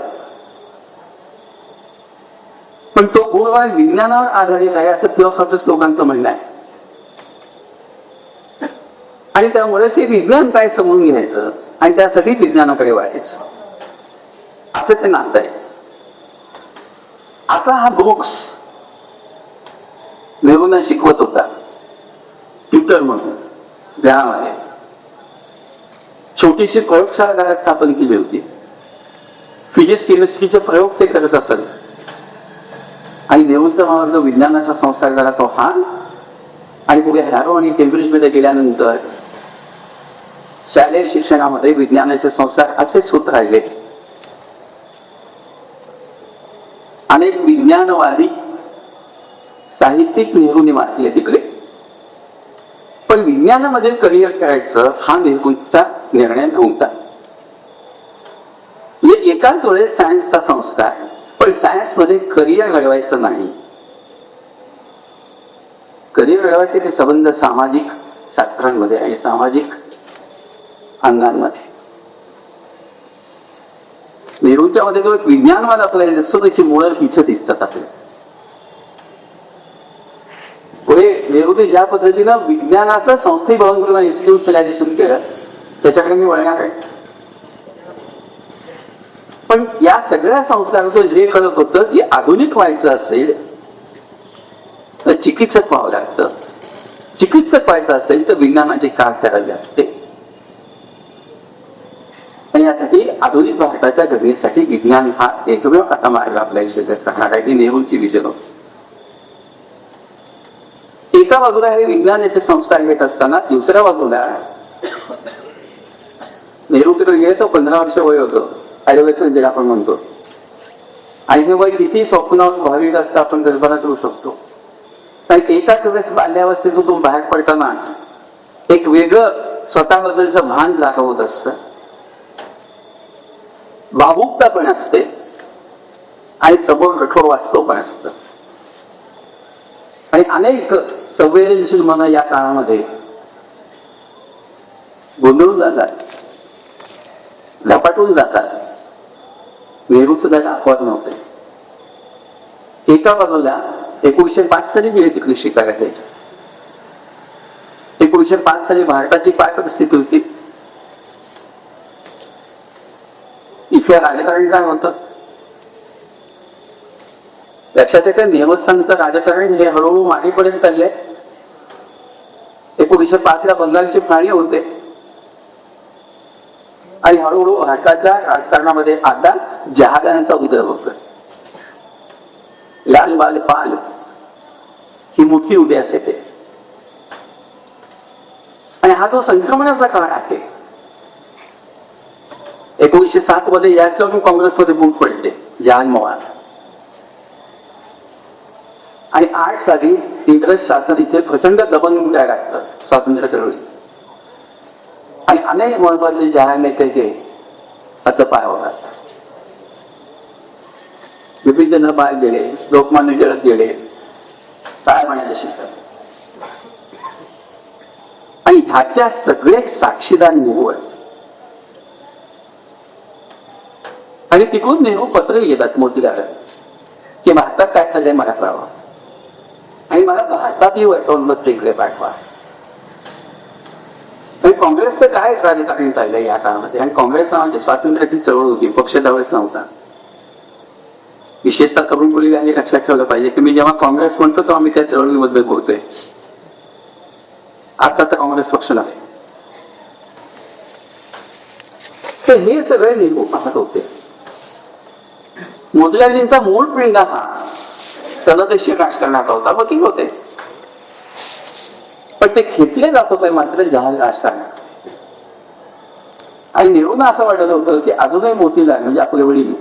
Speaker 1: पण तो गूढवाद विज्ञानावर आधारित आहे असं थिओसॉफिस्ट लोकांचं म्हणणं आहे. आणि त्यामुळे ते विज्ञान काय समजून घ्यायचं आणि त्यासाठी विज्ञानाकडे वळायचं असं ते नातं आहे. असा हा ब्रुक्स नेहरूंना शिकवत होता ट्युटर म्हणून. ज्यामध्ये छोटीशी प्रयोगशाळा घरात स्थापन केली होती. फिजिक्स केमिस्ट्रीचे प्रयोग ते करत असत आणि नेहरूंचा मला जो विज्ञानाचा संस्कार झाला तो हा. आणि पुढे हॅरो आणि केम्ब्रिज मध्ये गेल्यानंतर शालेय शिक्षणामध्ये विज्ञानाचे संस्कार असेच होत राहिले. अनेक विज्ञानवादी साहित्यिक नेहरूंनी वाचले तिकडे, पण विज्ञानामध्ये करिअर करायचं हा नेहरूंचा निर्णय नव्हता. म्हणजे एकाच वेळेस सायन्सचा संस्कार, पण सायन्समध्ये करिअर घडवायचं नाही. करिअर घडवायचे ते संबंध सामाजिक शास्त्रांमध्ये आणि सामाजिक अंगांमध्ये. नेहरूंच्या मध्ये जो एक विज्ञानवाद आपल्याला दिसतो त्याची मुळं इथं दिसतात आपल्याला. पुढे नेहरूने ज्या पद्धतीनं विज्ञानाचं संस्थीभवन किंवा इन्स्टिट्यूशनलायझेशन केलं त्याच्याकडे मी वळणार आहे. पण या सगळ्या संस्थांचं जे कळत होतं की आधुनिक व्हायचं असेल तर चिकित्सक व्हावं लागतं. चिकित्सक व्हायचं असेल तर विज्ञानाची कार करावी लागते. आणि यासाठी आधुनिक भारताच्या घडणीसाठी विज्ञान हा एकमेव आता मार्ग आपल्या क्षेत्रात राहणार आहे. ही नेहरूंची विजन होती. एका बाजूला हे विज्ञानाचे संस्कार घेत असताना दुसऱ्या बाजूला नेहरूकडे गेले तर 15 वर्ष वय होतं, ऍडोलेसन्स जे आपण म्हणतो. आणि हे वय किती स्वप्न भाविक असतं आपण कल्पना करू शकतो. आणि एकाच वेळेस बाल्यावस्थेतून बाहेर पडताना एक वेगळं स्वतःबद्दलचं भान जागवत असतं, भावुकता पण असते आणि समोर कठोर वास्तव पण असतं. आणि अनेक संवेदनशील मन या काळामध्ये गोंधळून जातात, झपाटून जातात. नेहरूचं त्याला अपवाद नव्हते. एका बाजूला 1905 साली गेले तिकडे शिकायला. 1905 साली भारताची काय परिस्थिती होती, इथे राजकारण काय होतं लक्षात येते. देवस्थानचं राजकारण हे हळूहळू मागेपर्यंत चाललंय. 1905 ला बंगालची फाळी होते आणि हळूहळू भारताच्या राजकारणामध्ये आता जहालांचा उदय होतो. लाल बाल पाल ही मोठी उदयास येते. आणि हा जो संक्रमणाचा काळ आहे. 1907 मध्ये याच्यावरून काँग्रेसमध्ये बूट पडले जहाल मोहन. आणि 8 साली इंग्रज शासन इथे प्रचंड दबंग काय लागतं स्वातंत्र्य चळवळी. आणि अनेक महत्वाचे जहाल नेते जे असं पाय होतात. बिपिन चंद्र पाल गेले, लोकमान्य टिळक गेले, काय म्हणायचे शिकतात. आणि ह्याच्या सगळे साक्षीदार नेहरू आहेत. आणि तिकडून नेहरू पत्र येतात मोतीलाल की भारतात काय चाललंय मला कळवा आणि मला भारतातही वर्तवणूक इकडे पाठवा. आणि काँग्रेसचं काय राजकारण चाललंय या काळामध्ये. आणि काँग्रेस नावाची स्वातंत्र्याची चळवळ होती, पक्ष त्यावेळेस नव्हता. विशेषतः तरुण मुलींनी लक्षात ठेवलं पाहिजे की मी जेव्हा काँग्रेस म्हणतो तेव्हा मी त्या चळवळीबद्दल बोलतोय. आता तर काँग्रेस पक्ष नाही. तर हे सगळे नेहरू पाहत होते. मोतीलालजींचा मूळ पिंडा हा सनदेशीय राजकारणाचा होता, मग ठीक होते. पण ते खेचले जात होते मात्र जहाल राजकारणात. आणि नेहरूंना असं वाटत होतं की अजूनही मोतीलाल म्हणजे आपले वडील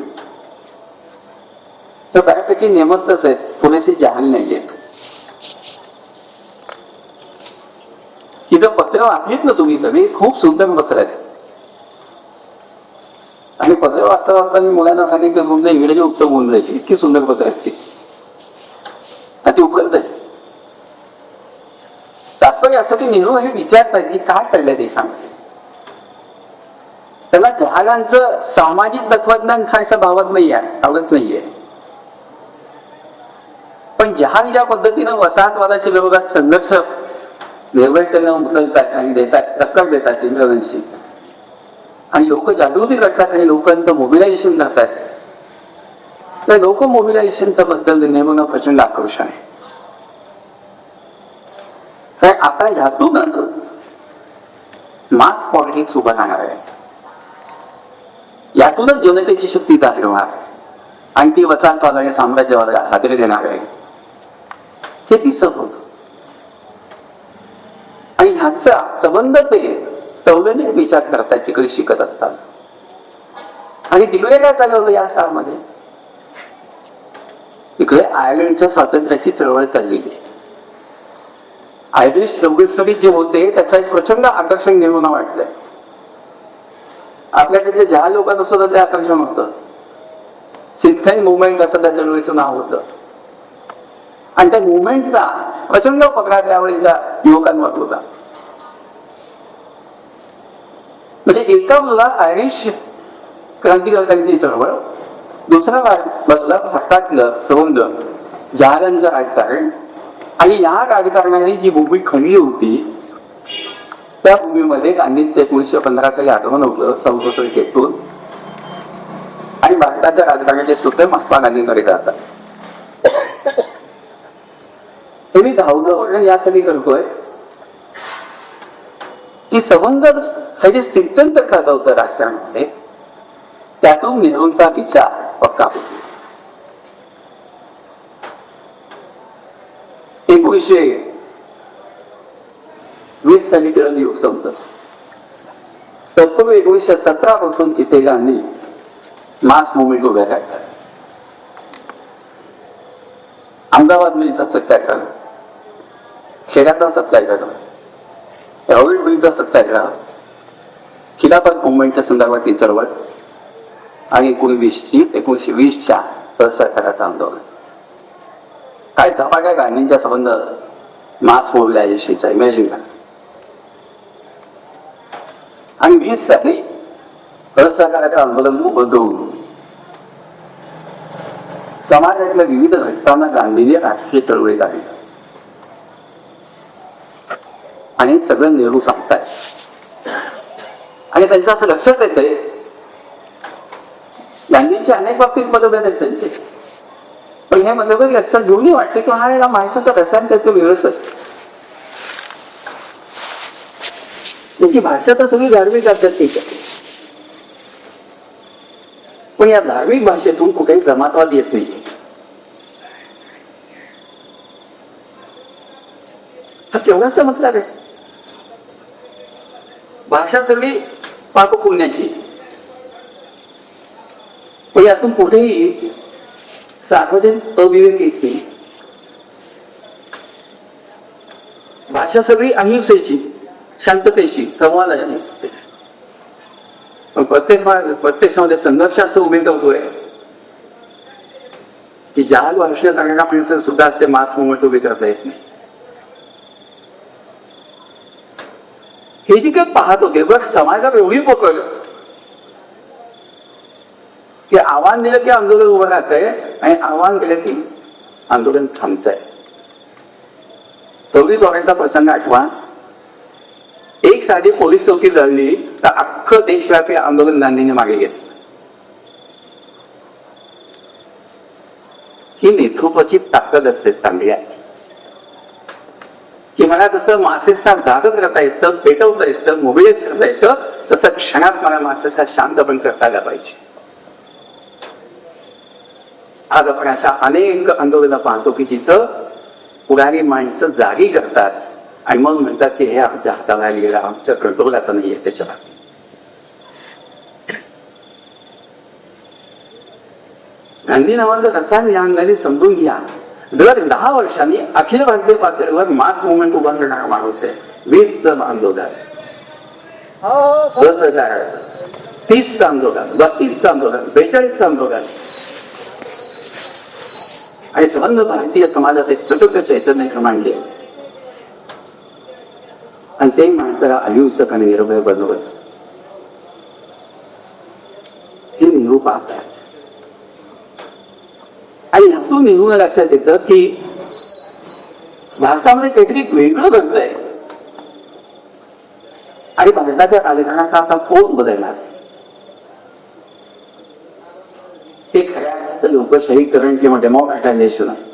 Speaker 1: तर बऱ्यापैकी नेमतच आहेत, पुरेसे जहाल नाहीयेत. तिथं पत्र वाचलीत ना तुम्ही सगळी, खूप सुंदर पत्र आहेत. आणि पत्र वाचता वाचता मी मुलांना सांगितलं तुमचं इंग्रजी उत्तम होऊन जायची, इतकी सुंदर पत्र आहेत. ती उकलत जास्त यासाठी नेहरू हे विचारतात की काय चाललंय देशामध्ये. त्याला जहालांचं सामाजिक तत्वज्ञान फारसं भावत नाहीये, आवडत नाहीये. पण जहाल ज्या पद्धतीनं वसाहतवादाच्या विरोधात संघर्ष निर्भयतेनं उचलतात आणि देतात, टक्कर देतात इंग्रजांशी, आणि लोक जागृती करतात आणि लोकांचं मोबिलायझेशन करतात, तर लोक मोबिलायझेशनच्या बद्दल नेमणं प्रचंड आकर्षण आहे. कारण आता ह्यातूनच मास पॉलिटिक्स उभं राहणार आहे. यातूनच जनतेची शक्ती जाहीर होणार आणि ती वसाहतवाद आणि साम्राज्यवादाला हादरे देणार आहे हे दिसत होत. आणि ह्याचा संबंध ते तौलनिक विचार करतात तिकडे शिकत असतात. आणि तिकडे काय चाललं होतं या सालमध्ये, तिकडे आयर्लंडच्या स्वातंत्र्याची चळवळ चाललेली. आयरिश रेव्होल्युशनरी जे होते त्याचं एक प्रचंड आकर्षण निर्माण वाटलंय. आपल्याकडे ज्या लोकांना सुद्धा ते आकर्षण होतं. सिंथेन मुवमेंट असं त्या चळवळीचं नाव होतं. आणि त्या मुवमेंटचा प्रचंड पगडा त्यावेळीच्या युवकांवर होता. म्हणजे एका बाजूला आयरिश क्रांतिकारकांची चळवळ, दुसऱ्या बाजूला भारतातलं संबंध जहालांचं राजकारण, आणि या राजकारणाने जी भूमी खणली होती त्या भूमीमध्ये गांधींचं 1915 साली आगमन होतं संसदेतून, आणि भारताच्या राजकारणाचे सूत्र महात्मा गांधींकडे जातात. हे मी धावधवळ यासाठी करतोय की संबंध हे जे स्थित्यंतर झालं होतं राजकारणामध्ये, त्यातून नेहरूंचा विचार पक्का होतो. 1920 साली किरण युग संपत, तत्पूर्वी 1917 पासून तिथे गांधी मास मुवमेंट उभ्या करतात. अहमदाबाद मिलचा सत्याग्रह, खेड्याचा सत्याग्रह, रॉबर्ट मिलचा सत्याग्रह, खिलाफत मुवमेंटच्या संदर्भातील चळवळ, आणि 1920च्या असहकाराचं आंदोलन. काय झपाट्या गांधींच्या संबंध मास मोबिलायझेशनचा इमॅजिन करा. आणि 20 साली असहकाराचं आंदोलन बंद होऊन समाजातल्या विविध घटकांना गांधींनी राष्ट्रीय चळवळीत आणली आणि सगळं नेहरू सांगतायत. आणि त्यांचं असं लक्षात येतंय गांधींचे अनेक बाबतीत मतभेद आहेत त्यांचे, पण हे मतभेद लक्षात घेऊनही वाटते की हा याला माणसाचं रसायन त्याचं वेगळंच असतं. त्याची भाषा तर सगळी धार्मिक असतात ठीक आहे, पण या धार्मिक भाषेतून कुठेही जमातवाद येत नाही. हा केवढाच चमत्कार आहे. भाषा सगळी पापपुण्याची, पण यातून कुठेही सार्वजनिक अविवेकीची, भाषा सगळी अहिंसेची, शांततेची, संवादाची. प्रत्यक्षामध्ये संघर्ष असं उमेदवतोय की जहाल भाषण करणाऱ्या माणसं सुद्धा असे मास मुवमेंट उभे करता येत नाही. हे जी काही पाहत होते बघ, समाजाला एवढी पकड की आव्हान दिलं की आंदोलन उभं राहत आहे, आणि आव्हान केलं की आंदोलन थांबत आहे. 26 ऑगस्टचा प्रसंग आठवा. एक साधी पोलीस चौकी जळली तर अख्खं देशव्यापी आंदोलन गांधींनी मागे घेतलं. ही नेतृत्वाची ताकद असते चांगली आहे की मला जसं मासेसा जागत करता येतं, पेटवता येतं, मोबिलाइज करता येतं, तसं क्षणात मला मासेसा शांत पण करता आला पाहिजे. आज आपण अशा अनेक आंदोलनं पाहतो की जिथं पुढारी माणसं जागी करतात आणि मग म्हणतात की हे आमच्या हाताबाहेर गेलं, आमचं कंट्रोल आता नाहीये त्याच्यावर. गांधी नावाचं रसायन या अंगाने समजून घ्या. दर 10 वर्षांनी अखिल भारतीय पातळीवर मास मुवमेंट उभा करणारा माणूस आहे. 20चं आंदोलन, 10,000चं, 30चं आंदोलन, 32चं आंदोलन, 42चं आंदोलन. आणि संबंध भारतीय समाजात एक सतत चैतन्य निर्माण केले आणि ते माणसाला अहिंसक आणि निर्भय बनवत हे नेहरू पाहतात. आणि यातून नेहरू लक्षात येतं की भारतामध्ये काहीतरी वेगळं घडतंय आणि भारताच्या राजकारणाचा आता पोत बदलणार. हे खऱ्या अर्थाचं लोकशाहीकरण किंवा डेमोक्रॅटायझेशन आहे.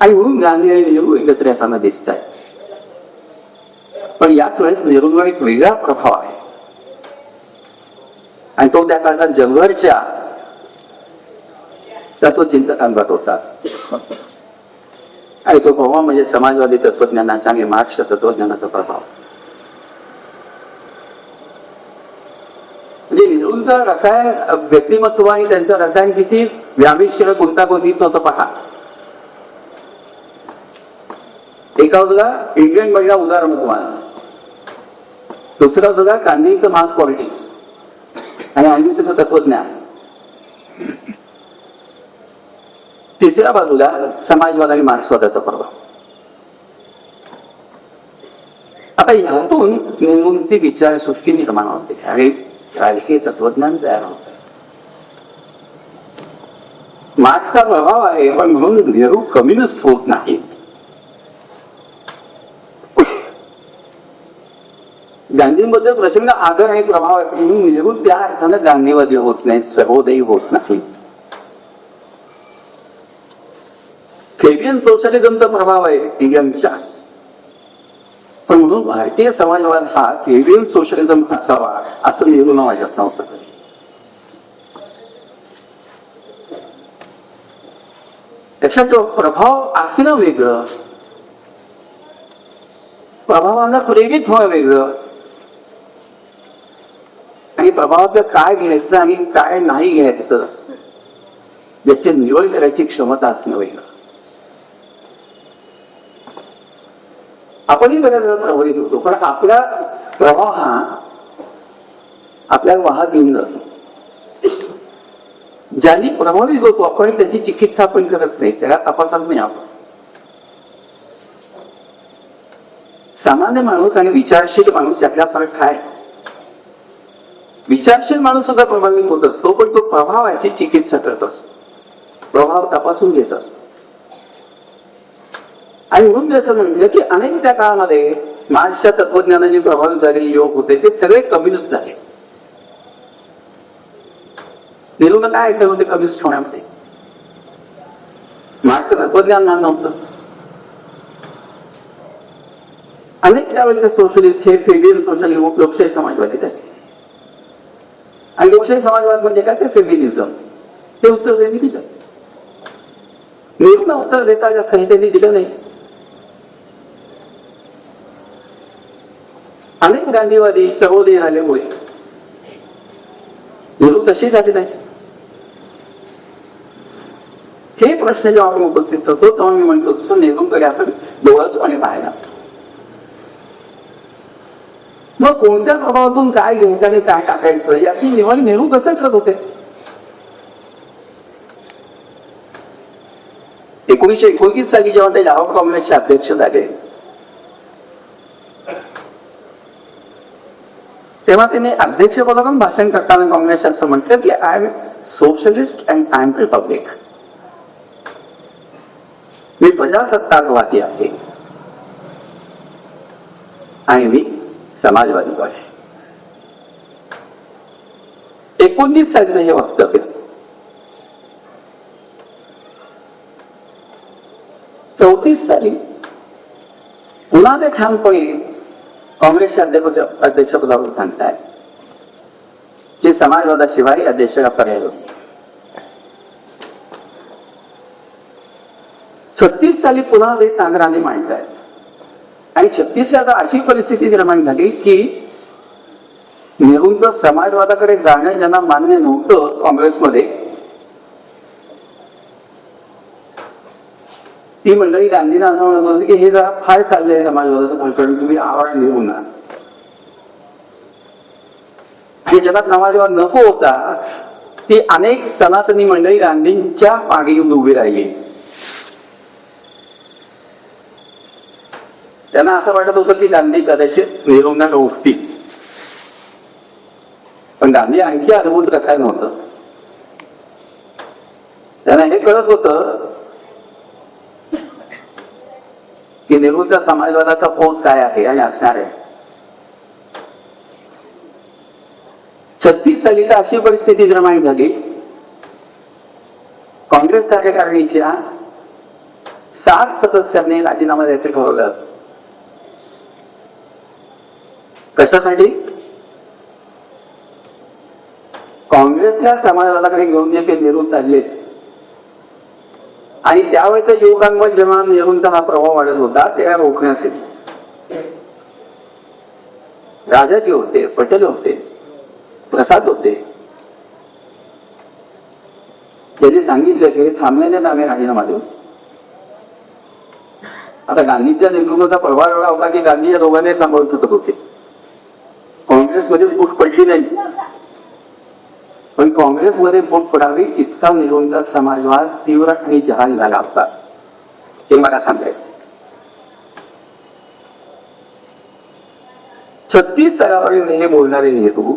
Speaker 1: आणि म्हणून गांधी आणि नेहरू एकत्र येताना दिसत आहे. पण याच वेळेस नेहरूंवर एक वेगळा प्रभाव आहे आणि तो त्या काळात जगभरच्या तत्वचिंतकांवर होता. आणि तो प्रभाव म्हणजे समाजवादी तत्वज्ञानाचा आणि मार्क्स तत्वज्ञानाचा प्रभाव. म्हणजे नेहरूंचं रसायन व्यक्तिमत्व आणि त्यांचं रसायन किती व्यामिश्र गुंतागुंतीचं होतं पहा. एका होता इंग्लंड मधला उदारमतवाद, दुसरा होता गांधीचं मास पॉलिटिक्स आणि अहिंसेचं तत्वज्ञान, तिसऱ्या बाजूला समाजवाद आणि मार्क्सवादाचा प्रभाव. आता यातून नेहरूंची विचारसृष्टी निर्माण होते आणि राजकीय तत्वज्ञान तयार होते. मार्क्सचा प्रभाव आहे पण म्हणून नेहरू कम्युनिस्ट होत नाही. गांधींबद्दल प्रचंड आदर आणि प्रभाव आहे म्हणून नेहरू त्या अर्थानं गांधीवादी होत नाहीत, सर्वोदयी होत नाही. फेबियन सोशलिझमचा प्रभाव आहे इंग्लंडच्या, पण म्हणून भारतीय समाजवाद हा फेबियन सोशलिझम असावा असं नेहरूंना वाटत नव्हतं. त्याच्यात तो प्रभाव असणं वेगळं, प्रभावाला प्रेरित होणं वेगळं आणि प्रभावाचं काय घ्यायचं आणि काय नाही घ्यायचं याची निवड करायची क्षमता असणं वेगळं. आपणही बऱ्याच वेळा प्रभावित होतो पण आपला प्रभाव हा आपल्याला वाहत घेऊन जातो. ज्यांनी प्रभावित होतो आपण त्याची चिकित्सा आपण करत नाही, त्याला तपासत नाही आपण. सामान्य माणूस आणि विचारशील माणूस यातला फरक आहे. विचारशील माणूस सुद्धा प्रभावित होत असतो पण तो प्रभावाची चिकित्सा करत असतो, प्रभाव तपासून घेत असतो. आणि म्हणून जसं म्हटलं की अनेक त्या काळामध्ये मार्क्सच्या तत्वज्ञानाने प्रभावित झालेले लोक होते ते सगळे कम्युनिस्ट झाले. नेहरूंना काय ऐकलं होते कम्युनिस्ट होण्यामध्ये? मार्क्सचं तत्वज्ञान नव्हतं. अनेक त्यावेळेचे सोशलिस्ट हे फेबियन सोशलिझम लोकशाही समाजवादी झाले. आणि लोकशाही समाजवाद म्हणजे काय? ते फेमिनिझम. ते उत्तर त्यांनी दिलं. नेहरूंना उत्तर देता जास्त त्यांनी दिलं नाही. अनेक गांधीवादी सर्वोदयी झाल्यामुळे नेहरू तसे झाले नाही. हे प्रश्न जेव्हा आपण उपस्थित करतो तेव्हा मी म्हणतो तसं नेहरूंकडे आपण डोळ्याच आणि पाहायला. मग कोणत्या प्रभावातून काय घ्यायचं आणि काय टाकायचं याची निवड नेहरू कसं करत होते? 1929 साली जेव्हा ते लाहोर काँग्रेसचे अध्यक्ष झाले तेव्हा त्यांनी अध्यक्षपदावरून भाषण करताना काँग्रेस असं म्हटलं की I am socialist and I am republic. मी प्रजासत्ताकवादी आहे आणि मी समाजवादी आहे. 19 सालीचं हे वक्तव्य. 34 साली पुन्हा ते ठामपणे काँग्रेसच्या अध्यक्षपदावर सांगताय की समाजवादाशिवाय या देशाला पर्याय होती. 36 साली पुन्हा ते चांगराने मांडताय आणि 36 साली अशी परिस्थिती निर्माण झाली की नेहरूंचं समाजवादाकडे जाणं ज्यांना मान्य नव्हतं काँग्रेसमध्ये ती मंडळी गांधींना असं म्हणत होती की हे जरा फार चाललंय समाजवादाचं प्रकरण, तुम्ही आवाज नेऊ ना. आणि ज्यांना समाजवाद नको होता ती अनेक सनातनी मंडळी गांधींच्या मागे येऊन उभी राहिली. त्यांना असं वाटत होतं की गांधी कदाचित नेहरूंना रोखतील, पण गांधी आणखी अद्भुत कथा नव्हतं. त्यांना हे कळत होतं की नेहरूंचा समाजवादाचा पोत काय आहे आणि असणार आहे. 36 साली अशी परिस्थिती निर्माण झाली, काँग्रेस कार्यकारिणीच्या 7 सदस्यांनी राजीनामा द्यायचं ठरवलं. कशासाठी? काँग्रेसच्या समाजवादाकडे घेऊन जे ते नेहरू चालले आणि त्यावेळेच्या युवकांवर जेव्हा नेहरूंचा हा प्रभाव वाढत होता ते रोखण्यासाठी राजाजी होते, पटेल होते, प्रसाद होते, त्यांनी सांगितलं की थांबल्याने आम्ही राजीनामा देऊ. आता गांधींच्या नेतृत्वाचा प्रभाव एवढा होता की गांधी या दोघांनी सांभाळू शकत होते. काँग्रेसमध्ये फूट पडली नाही, पण काँग्रेसमध्ये फूट पडावी इतका नेहरूंचा समाजवाद तीव्र आणि जहाल झाला होता हे मला सांगायचं. 36 सालापर्यंत हे बोलणारे नेहरू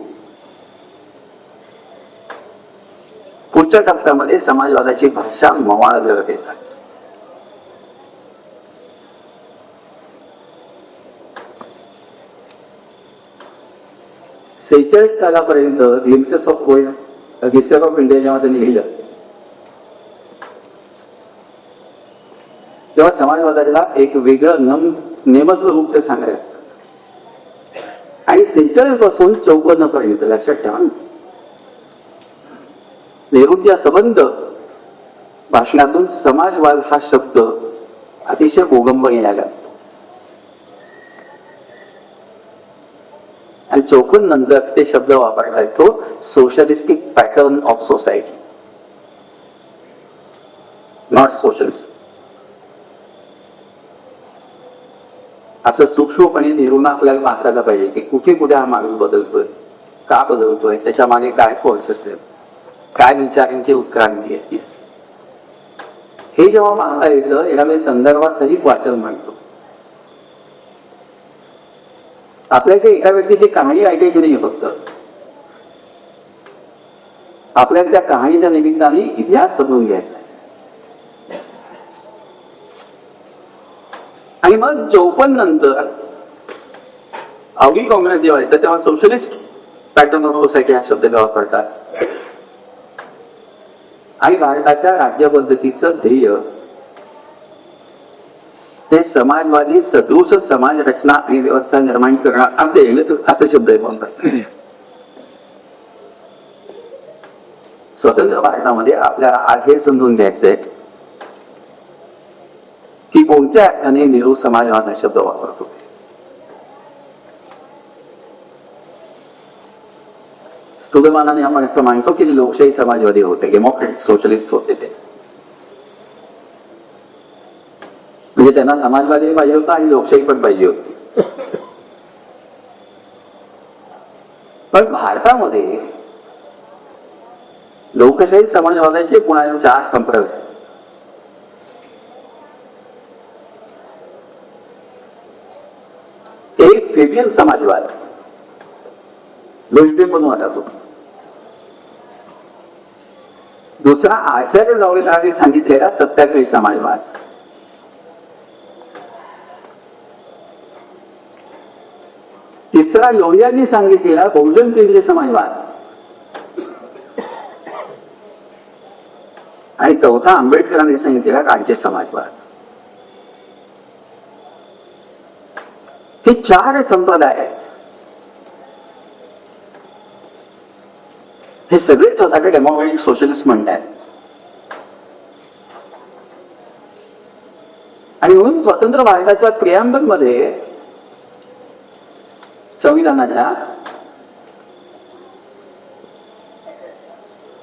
Speaker 1: पुढच्या टप्प्यामध्ये समाजवादाची भाषा मवाळ करत येतात. सालापर्यंत glimpses of world history of India जेव्हा त्यांनी लिहिलं तेव्हा समाजवादाला एक वेगळं नेमस्वरूप ते सांगायचं. आणि 46 पासून 54 पर्यंत लक्षात ठेवा, नेहरूंच्या संबंध भाषणातून समाजवाद हा शब्द अतिशय गोगंब यायला लागतो. आणि 54 नंतर ते शब्द वापरला तो socialistic pattern of society, not socialist. असं सूक्ष्मपणे नेहरूंना आपल्याला पाहतायला पाहिजे की कुठे कुठे हा माणूस बदलतोय, का बदलतोय, त्याच्या मागे काय फोर्स असेल, काय विचारांची उत्क्रांती आहे. हे जेव्हा पाहता येतं याला मी संदर्भात सहित वाचन म्हणतो. आपल्याला एका व्यक्तीची कहाणी ऐकायची नाही फक्त, आपल्याला त्या कहाणीच्या निमित्ताने इतिहास समजून घ्यायचा. आणि मग 54 नंतर अवघी काँग्रेस जेव्हा येतं तेव्हा सोशलिस्ट पॅटर्न ऑफ सोसायटी हा शब्द वापरतात. आणि भारताच्या राज्य पद्धतीचं ध्येय ते समाजवादी सदृश समाज रचना आणि व्यवस्था निर्माण करणं असे शब्द म्हणतात. स्वतंत्र भारतामध्ये आपल्याला आज हे समजून घ्यायचंय की कोणत्या अर्थाने नेहरू समाजवाद हा शब्द वापरतो. स्थूलमानाने आपण असं मानतो की लोकशाही समाजवादी होते, डेमोक्रेट सोशलिस्ट होते ते, म्हणजे त्यांना समाजवादी पाहिजे होता आणि लोकशाही पण पाहिजे होती. पण भारतामध्ये लोकशाही समाजवादाचे पुन्हा 4 संप्रदाय. एक फेबियन समाजवाद पण वाटत होता. दुसरा आचार्य जावडेकरांनी सांगितलेला सत्याग्रही समाजवाद. तिसरा लोहियांनी सांगितलेला बहुजन केंद्रीय समाजवाद. आणि चौथा आंबेडकरांनी सांगितलेला राज्य समाजवाद. हे 4 संप्रदाय आहेत. हे सगळे स्वतःकडे डेमोक्रेटिक सोशलिस्ट म्हणतात. आणि म्हणून स्वतंत्र भारताच्या प्रियांबल मध्ये संविधानाच्या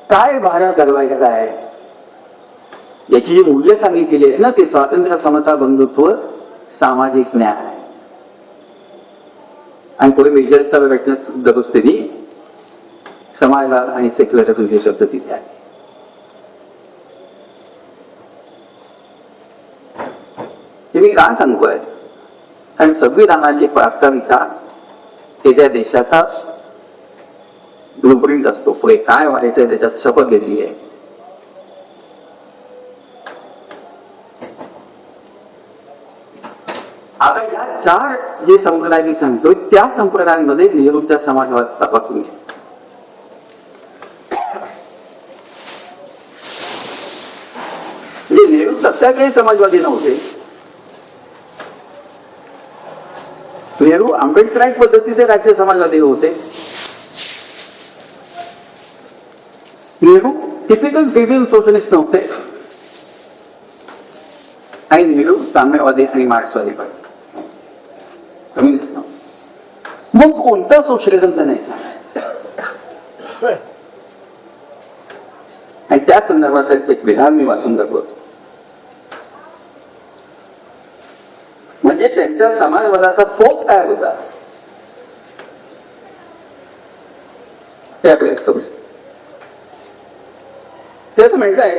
Speaker 1: काय भारत घडवायचा आहे याची जी मूल्य सांगितलेली आहेत ना, ते स्वातंत्र्य, समता, बंधुत्व, सामाजिक न्याय आणि पुढे मेजरचा दुरुस्तीने समाजवाद आणि सेक्युलर तुझे शब्द तिथे आहे. हे मी का सांगतोय? कारण संविधानाची प्रास्ताविका हे ज्या देशाचा ब्लूप्रिंट असतो, पुढे काय व्हायचंय त्याच्यात शपथ घेतली आहे. आता या 4 जे संप्रदाय मी सांगतोय त्या संप्रदायांमध्ये नेहरूचा समाजवाद तपासून घ्या. म्हणजे नेहरू सत्याग्रही समाजवादी नव्हते. नेहरू आंबेडकरांच्या पद्धतीचे राज्य समाजवादी होते. नेहरू टिपिकल फेमिन सोशलिस्ट नव्हते आणि नेहरू साम्यवादी आणि मार्क्सवादी पण कम्युनिस्ट नव्हते. मग कोणता सोशलिझमचा नाही सांगा. आणि त्याच संदर्भात एक विधान मी वाचून दाखवतो. म्हणजे त्यांच्या समाजवादाचा फोक काय होता ते आपल्याला समजतं. तेच म्हणताय,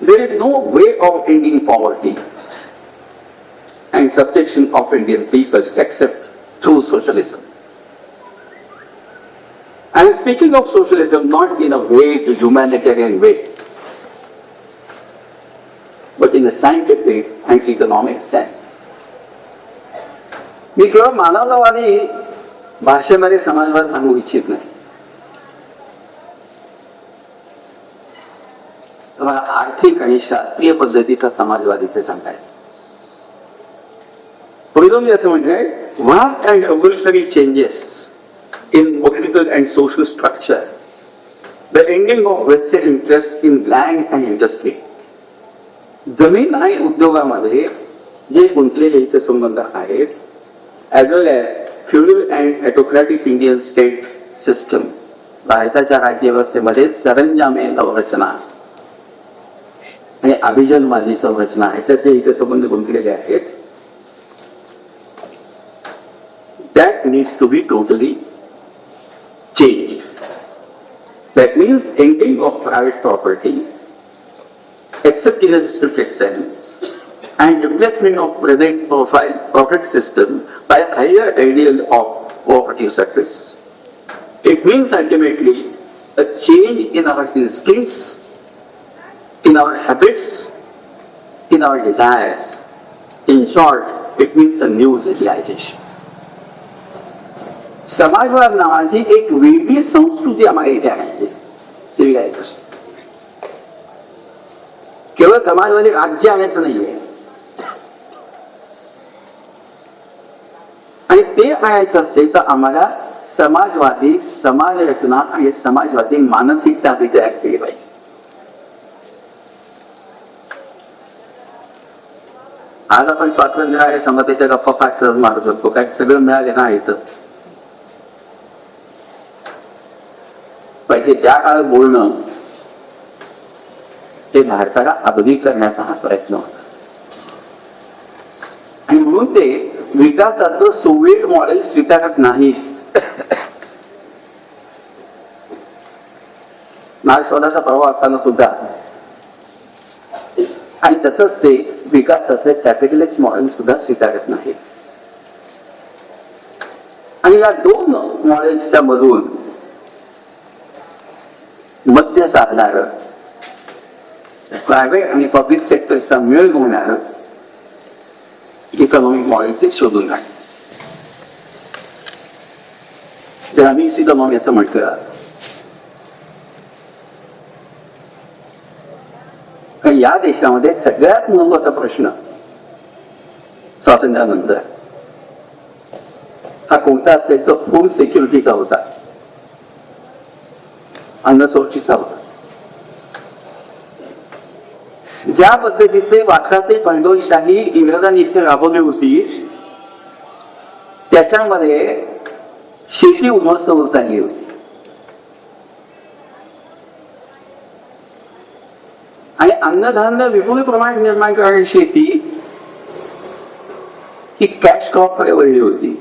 Speaker 1: there is no way of ending poverty and subjection of Indian people except through socialism. I am speaking of socialism not in a vague humanitarian way, but in a scientific and economic sense. मी केवळ मानवतावादी भाषेमध्ये समाजवाद सांगू इच्छित नाही. आर्थिक आणि शास्त्रीय पद्धतीचा समाजवाद इथे सांगायचा. पहिलं मी असं म्हणतोय, vast and evolutionary changes in political and social structure, the ending of vested interest in land and industry. जमीन आणि उद्योगामध्ये जे गुंतलेले इथे संबंध आहेत, as well as feudal and autocratic Indian state system, भारताच्या राज्यव्यवस्थेमध्ये सरंजामे संरचना आणि अभिजनवादी संरचना ह्याच्यात जे इथे संबंध गुंतलेले आहेत, that needs to be totally changed. That means ending of private property, except in a restricted sense, and replacement of present profit system by a higher ideal of cooperative services. It means ultimately a change in our instincts, in our habits, in our desires. In short, it means a new civilization. समाजवाद नावाची एक वेगळी संस्कृती आम्हाला इथे आहे. Civilisation केवळ समाजवादी राज्य आणायचं नाहीये, आणि ते आणायचं असेल तर आम्हाला समाजवादी समाज रचना आणि समाजवादी मानसिकता तयार केली पाहिजे. आज आपण स्वातंत्र्य आणि समतेच्या गप्पा फार सहज मारत होतो, काय सगळं मिळाले ना इथं. पाहिजे त्या काळात बोलणं ते भारताला आधुनिक करण्याचा हा प्रयत्न होता. आणि म्हणून ते विकासाचं सोव्हिएट मॉडेल स्वीकारत नाही. मार्क्सवादाचा प्रभाव असताना सुद्धा, आणि तसंच ते विकासाचं कॅपिटलिस्ट मॉडेल सुद्धा स्वीकारत नाही. आणि या 2 मॉडेल्सच्या मधून मध्य साधणार, प्रायव्हेट आणि पब्लिक सेक्टरचा मेळ घालणार इकॉनॉमिक मॉडेलचे शोधून काढले. त्याला मिक्स इकॉनॉमी असं म्हटलं. या देशामध्ये सगळ्यात महत्वाचा प्रश्न स्वातंत्र्यानंतर हा कोणता असेल तो फूड सिक्युरिटीचा होता, अन्न सुरक्षेचा होता. ज्या पद्धतीचे वासाचे भांडवलशाही इंग्रजांनी इथे राबवली होती, त्याच्यामध्ये शेती उद्ध्वस्त होत चालली होती. आणि अन्नधान्य विपुल प्रमाणात निर्माण करणारी शेती ही कॅश क्रॉप कडे वळली होती.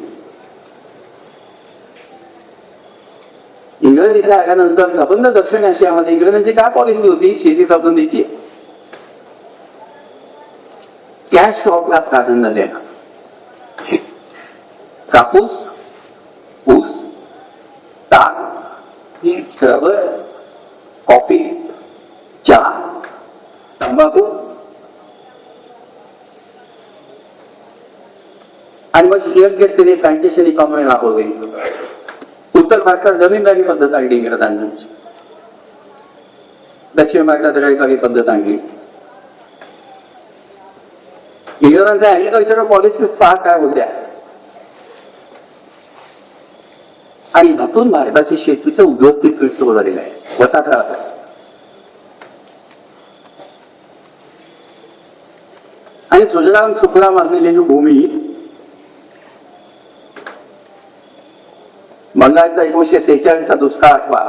Speaker 1: इंग्रज इथे आल्यानंतर संबंध दक्षिण आशियामध्ये इंग्रजांची काय पॉलिसी होती शेती संबंधीची? कॅश क्रॉपला प्राधान्य देणं. कापूस, ऊस, ताग, रबर, कॉफी, चहा, तंबाखू आणि मग योग्य त्याने प्लांटेशन इकॉनॉमी राबवली. उत्तर भारतात जमीनदारी पद्धत आणली इंग्रजांनी, दक्षिण भारतात रहिवासी पद्धत आणली. इंग्रजांच्या ऍग्रिकल्चरल पॉलिसीज फार काय होत्या आणि यातून भारताची शेतीचं उद्योगीत सुरू झालेलं आहे. वसाहत राहतात आणि सुजलाम सुफलाम असलेली भूमी बंगालचा 1946चा दुष्काळ आठवा.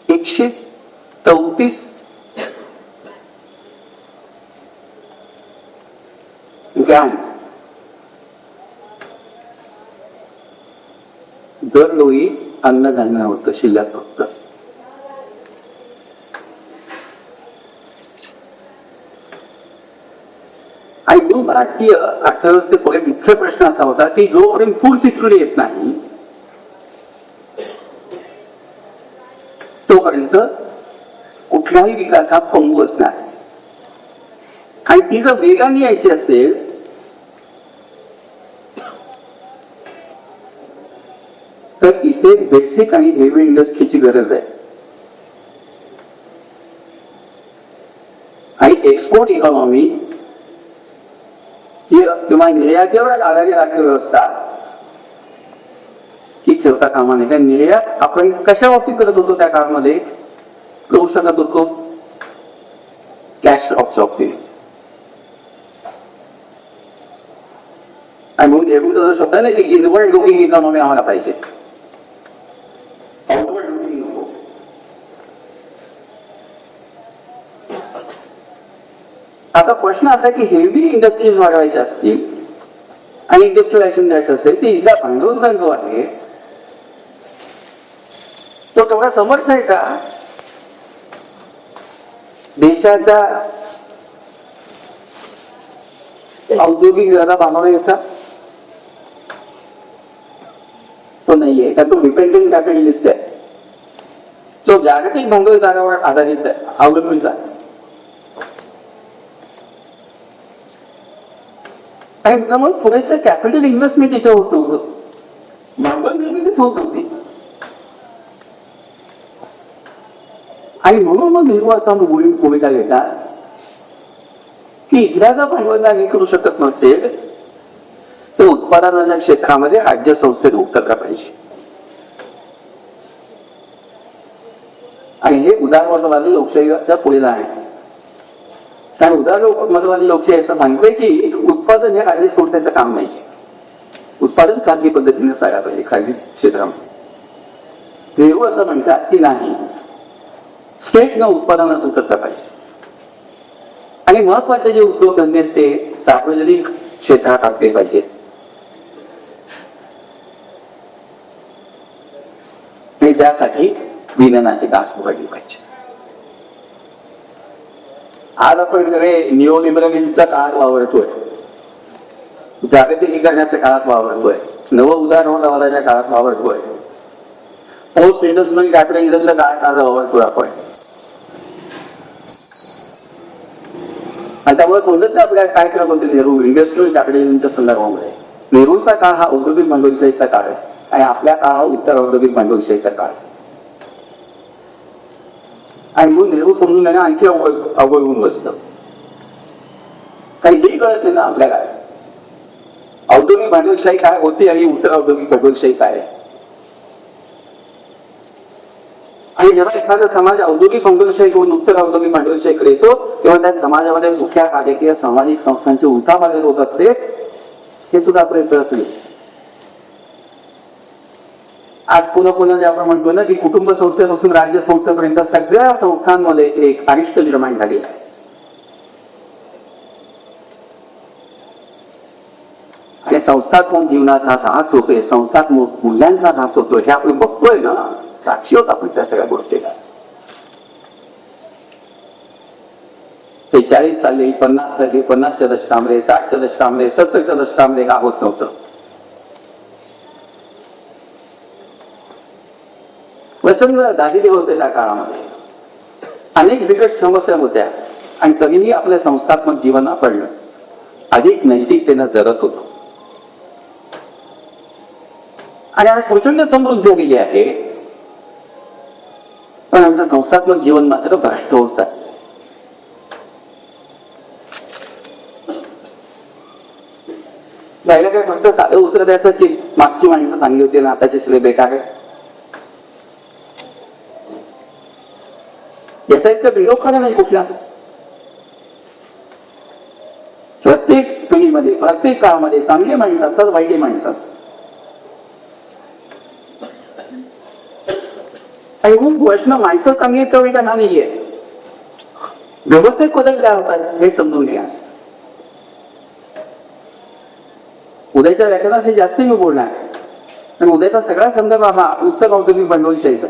Speaker 1: $134 ग्रॅम दरडोई अन्नधान्य होतं शिल्लक फक्त. आणि म्हणून भारतीय अर्थव्यवस्थेपुढे मुख्य प्रश्न असा होता की जोपर्यंत फूड सिक्युरिटी येत नाही तोपर्यंत कुठलाही विकास हा पंगू असणार. आणि ती जर वेगाने यायची असेल तर इथे बेसिक आणि हेवी इंडस्ट्रीची गरज आहे. आणि एक्सपोर्ट इकॉनॉमी किंवा निर्यातीवर आधारित अर्थव्यवस्था ही ठेवता कामा नये. कारण निर्यात आपण कशा बाबतीत करत होतो त्या काळामध्ये करू शकत होतो कॅश ऑफ बाबतीत. आणि म्हणून एवढं शब्द नाही की इनवर्ड लुकिंग इकॉनॉमी आम्हाला पाहिजे, आउटवर्ड लुकिंग नको. आता प्रश्न असा की हेवी इंडस्ट्रीज वाढवायच्या असतील आणि इंडस्ट्रियलायझेशन द्यायचं असेल तर इथला भांडवल जो आहे तो तेवढा समर्थ आहे का देशाचा औद्योगिक व्यवहार बांधवण्याचा? तो नाहीये. तर तो डिपेंडंट कॅपिटलिस्ट आहे, तो जागतिक भांडवलदारावर आधारित आहे, अवलंबित आहे. आणि त्यामुळे पुरेसं कॅपिटल इन्व्हेस्टमेंट इथे होत नव्हतं, भांडवल निर्मितीच होत होती. आणि म्हणून मग नेहरू असा भूमिका घेतात की इथल्या जर भांडवलदार हे करू शकत नसेल तर उत्पादनाच्या क्षेत्रामध्ये राज्य संस्थेने उतरला पाहिजे. आणि हे उदारमतवादी लोकशाहीच्या पुढे आहे. कारण उदारमतवादी लोकशाही असं सांगतोय की उत्पादन हे राज्य संस्थेचं काम नाही, उत्पादन खाजगी पद्धतीने जायला पाहिजे खाजगी क्षेत्रामध्ये. नेहरू असं म्हणतात की नाही, स्टेटनं उत्पादनात उतरता पाहिजे. आणि महत्वाचे जे उद्योगधंदे आहेत ते सार्वजनिक क्षेत्रात असले पाहिजेत. आणि त्यासाठी विज्ञानाची कास पकडली पाहिजे. आज आपण सगळे निओलिबरलिझमच्या काळात वावरतोय, जागतिकीकरणाच्या काळात वावरतोय, नव उदारमतवादाच्या काळात वावरतोय, पोस्ट इंडस्ट्रियल कॅपिटलिझमच्या काळात आज वावरतोय आपण. आणि त्यामुळे समजत आपल्याला काय करत होते नेहरू इंडस्ट्रियल कॅपिटलिझमच्या संदर्भामध्ये. नेहरूचा काळ हा औद्योगिक भांडवलशाहीचा काळ आहे आणि आपल्या काळ हा उत्तर औद्योगिक भांडवलशाहीचा काळ आहे. आणि म्हणून नेहरू समजून घेणं आणखी अवघड होऊन बसतं. काही हे कळत नाही ना आपल्याला औद्योगिक भांडवलशाही काय होती आणि उत्तर औद्योगिक भांडवलशाही काय आहे. आणि जेव्हा एखादा समाज औद्योगिक भांडवलशाही करून उत्तर औद्योगिक भांडवलशाहीकडे येतो तेव्हा त्या समाजामध्ये मुख्य राजकीय सामाजिक संस्थांची उलथापालथ होत असते, हे सुद्धा आपल्याला कळत नाही. आज पुन्हा जे आपण म्हणतो ना की कुटुंब संस्थेपासून राज्य संस्थेपर्यंत सगळ्या संस्थांमध्ये एक अरिष्ट निर्माण झाली आहे. संस्थात्मक जीवनाचा ऱ्हास होतोय, संस्थात्मक मूल्यांचा ऱ्हास होतोय, हे आपण बघतोय ना, साक्षी होत आपण त्या सगळ्या गोष्टीला. ते 40 साली, 50 साली, 50च्या दशकामध्ये, 60च्या दशकामध्ये, 70च्या दशकामध्ये का होत नव्हतं. प्रचंड दारिद्र्य होते त्या काळामध्ये, अनेक बिकट समस्या होत्या, आणि तरीही आपल्या संस्थात्मक जीवन आपण अधिक नैतिकतेनं जगत होतो. आणि आज प्रचंड समृद्धी झालेली आहे, पण आमचं संस्थात्मक जीवन मात्र भ्रष्ट होत आहे. पहिल्या काय फक्त साधं उसरं द्यायचं की मागची माणसं चांगली होती ना आताचे सगळे बेकार आहे, याचा इतका विरोध करा नाही कुठला. प्रत्येक पिढीमध्ये, प्रत्येक काळामध्ये चांगली माणसं असतात, वाईट माणसं असतात. आणि खूप प्रश्न माणसं चांगली तर का नाहीये, व्यवस्थित बदल काय होतात हे समजून घ्या. उद्याच्या व्याख्यानात हे जास्त मी बोलणार, पण उद्याचा सगळा संदर्भ हा उत्तर औद्योगिक भांडवलशाहीचा.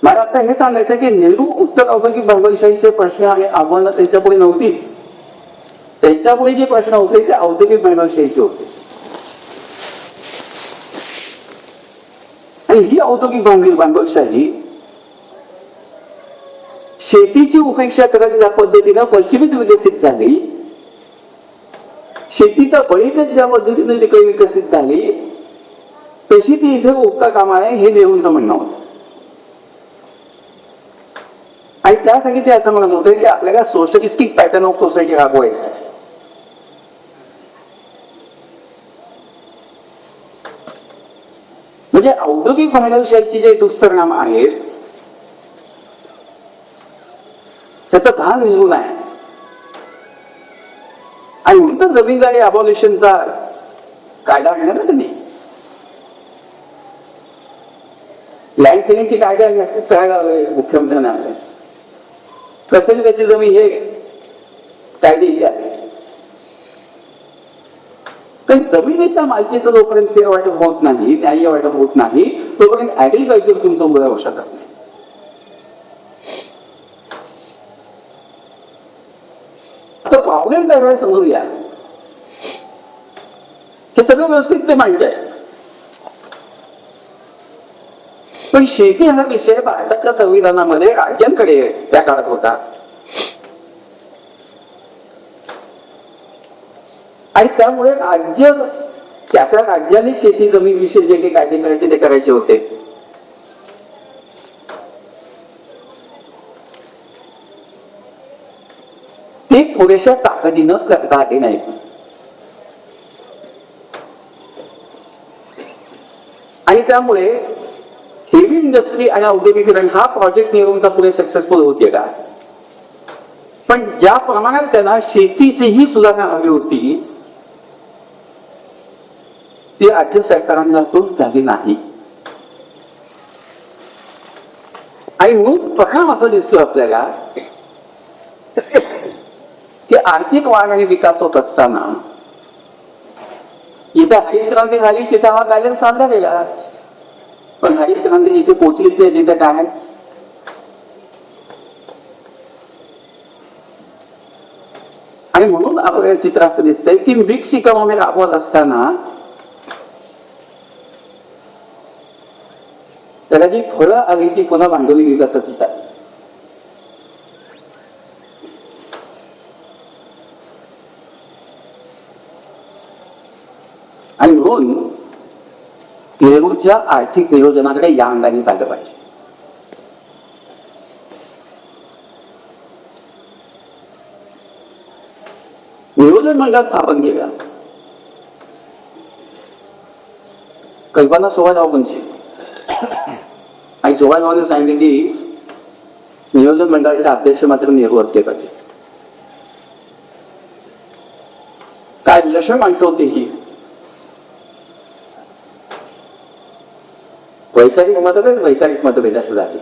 Speaker 1: मला आता हे सांगायचं की नेहरू उत्तर औद्योगिक भांडवलशाहीचे प्रश्न आणि आव्हानं त्यांच्यापुढे नव्हतीच, त्यांच्यापुढे जे प्रश्न होते ते औद्योगिक भांडवलशाहीचे होते. आणि ही औद्योगिक भांडवलशाही शेतीची उपेक्षा करत ज्या पद्धतीनं पश्चिमेत विकसित झाली, शेतीचा बळीतच ज्या पद्धतीने विकसित झाली, तशी ती इथे उगता कामा आहे हे नेहरूंचं म्हणणं होतं. आणि त्यासाठी ते असं म्हणत होते की आपल्याला सोशलिस्टिक पॅटर्न ऑफ सोसायटी राबवायचं. म्हणजे औद्योगिक भांडवलशाहीचे जे दुष्परिणाम आहेत त्याचं भान नेहरू नाही. आणि म्हणून जमीनदारी अबॉलिशनचा कायदा आणला ना त्यांनी, लँड सेलिंगची कायदा मुख्यमंत्र्यांनी आणले, कसं त्याची जमीन हे कायदे आहे. पण जमिनीच्या मालकीचं जोपर्यंत फेर वाटप होत नाही, न्याय्य वाटप होत नाही, तोपर्यंत ऍग्रिकल्चर तुमचं उभं राहू शकत नाही. आता प्रॉब्लेम काय वेळा समजूया, हे सगळं व्यवस्थित ते मांडत आहे. पण शेती हा विषय भारताच्या संविधानामध्ये राज्यांकडे त्या काळात होता, आणि त्यामुळे राज्य त्या राज्याने शेती जमीन विषयी जे काही कायदे करायचे ते करायचे होते. ते पुरेशा ताकदीनं करता आले नाही. आणि त्यामुळे हेवी इंडस्ट्री आणि औद्योगिकरण हा प्रोजेक्ट नेहरूंचा पुढे सक्सेसफुल होत गेला. पण ज्या प्रमाणात त्यांना शेतीचीही सुधारणा हवी होती ती राज्य सरकारांकडून झाली नाही. आणि म्हणून परिणाम असा दिसतो आपल्याला की आर्थिक वाढ आणि विकास होत असताना जिथे हरित क्रांती झाली तिथे हा बॅलन्स साधला गेला, पण हरित क्रांती जिथे पोहोचलीच नाही तिथे काय. आणि म्हणून आपल्याला चित्र असं दिसतंय की मिक्स इकॉनॉमी राबवत असताना त्याला जी फळं आली ती पुन्हा भांडवली विकासाचीच आहे. आणि म्हणून नेहरूच्या आर्थिक नियोजनाकडे या अंगाने पाहिलं पाहिजे. नियोजन मंडळ स्थापन केलं, कल्पना सोहळावंची आणि सोहळावने सांगितले की नियोजन मंडळाचे अध्यक्ष मात्र नेहरू असले पाहिजे. काय लक्ष्मी माणसं होती ही, वैचारिक मतभेद असं झाले.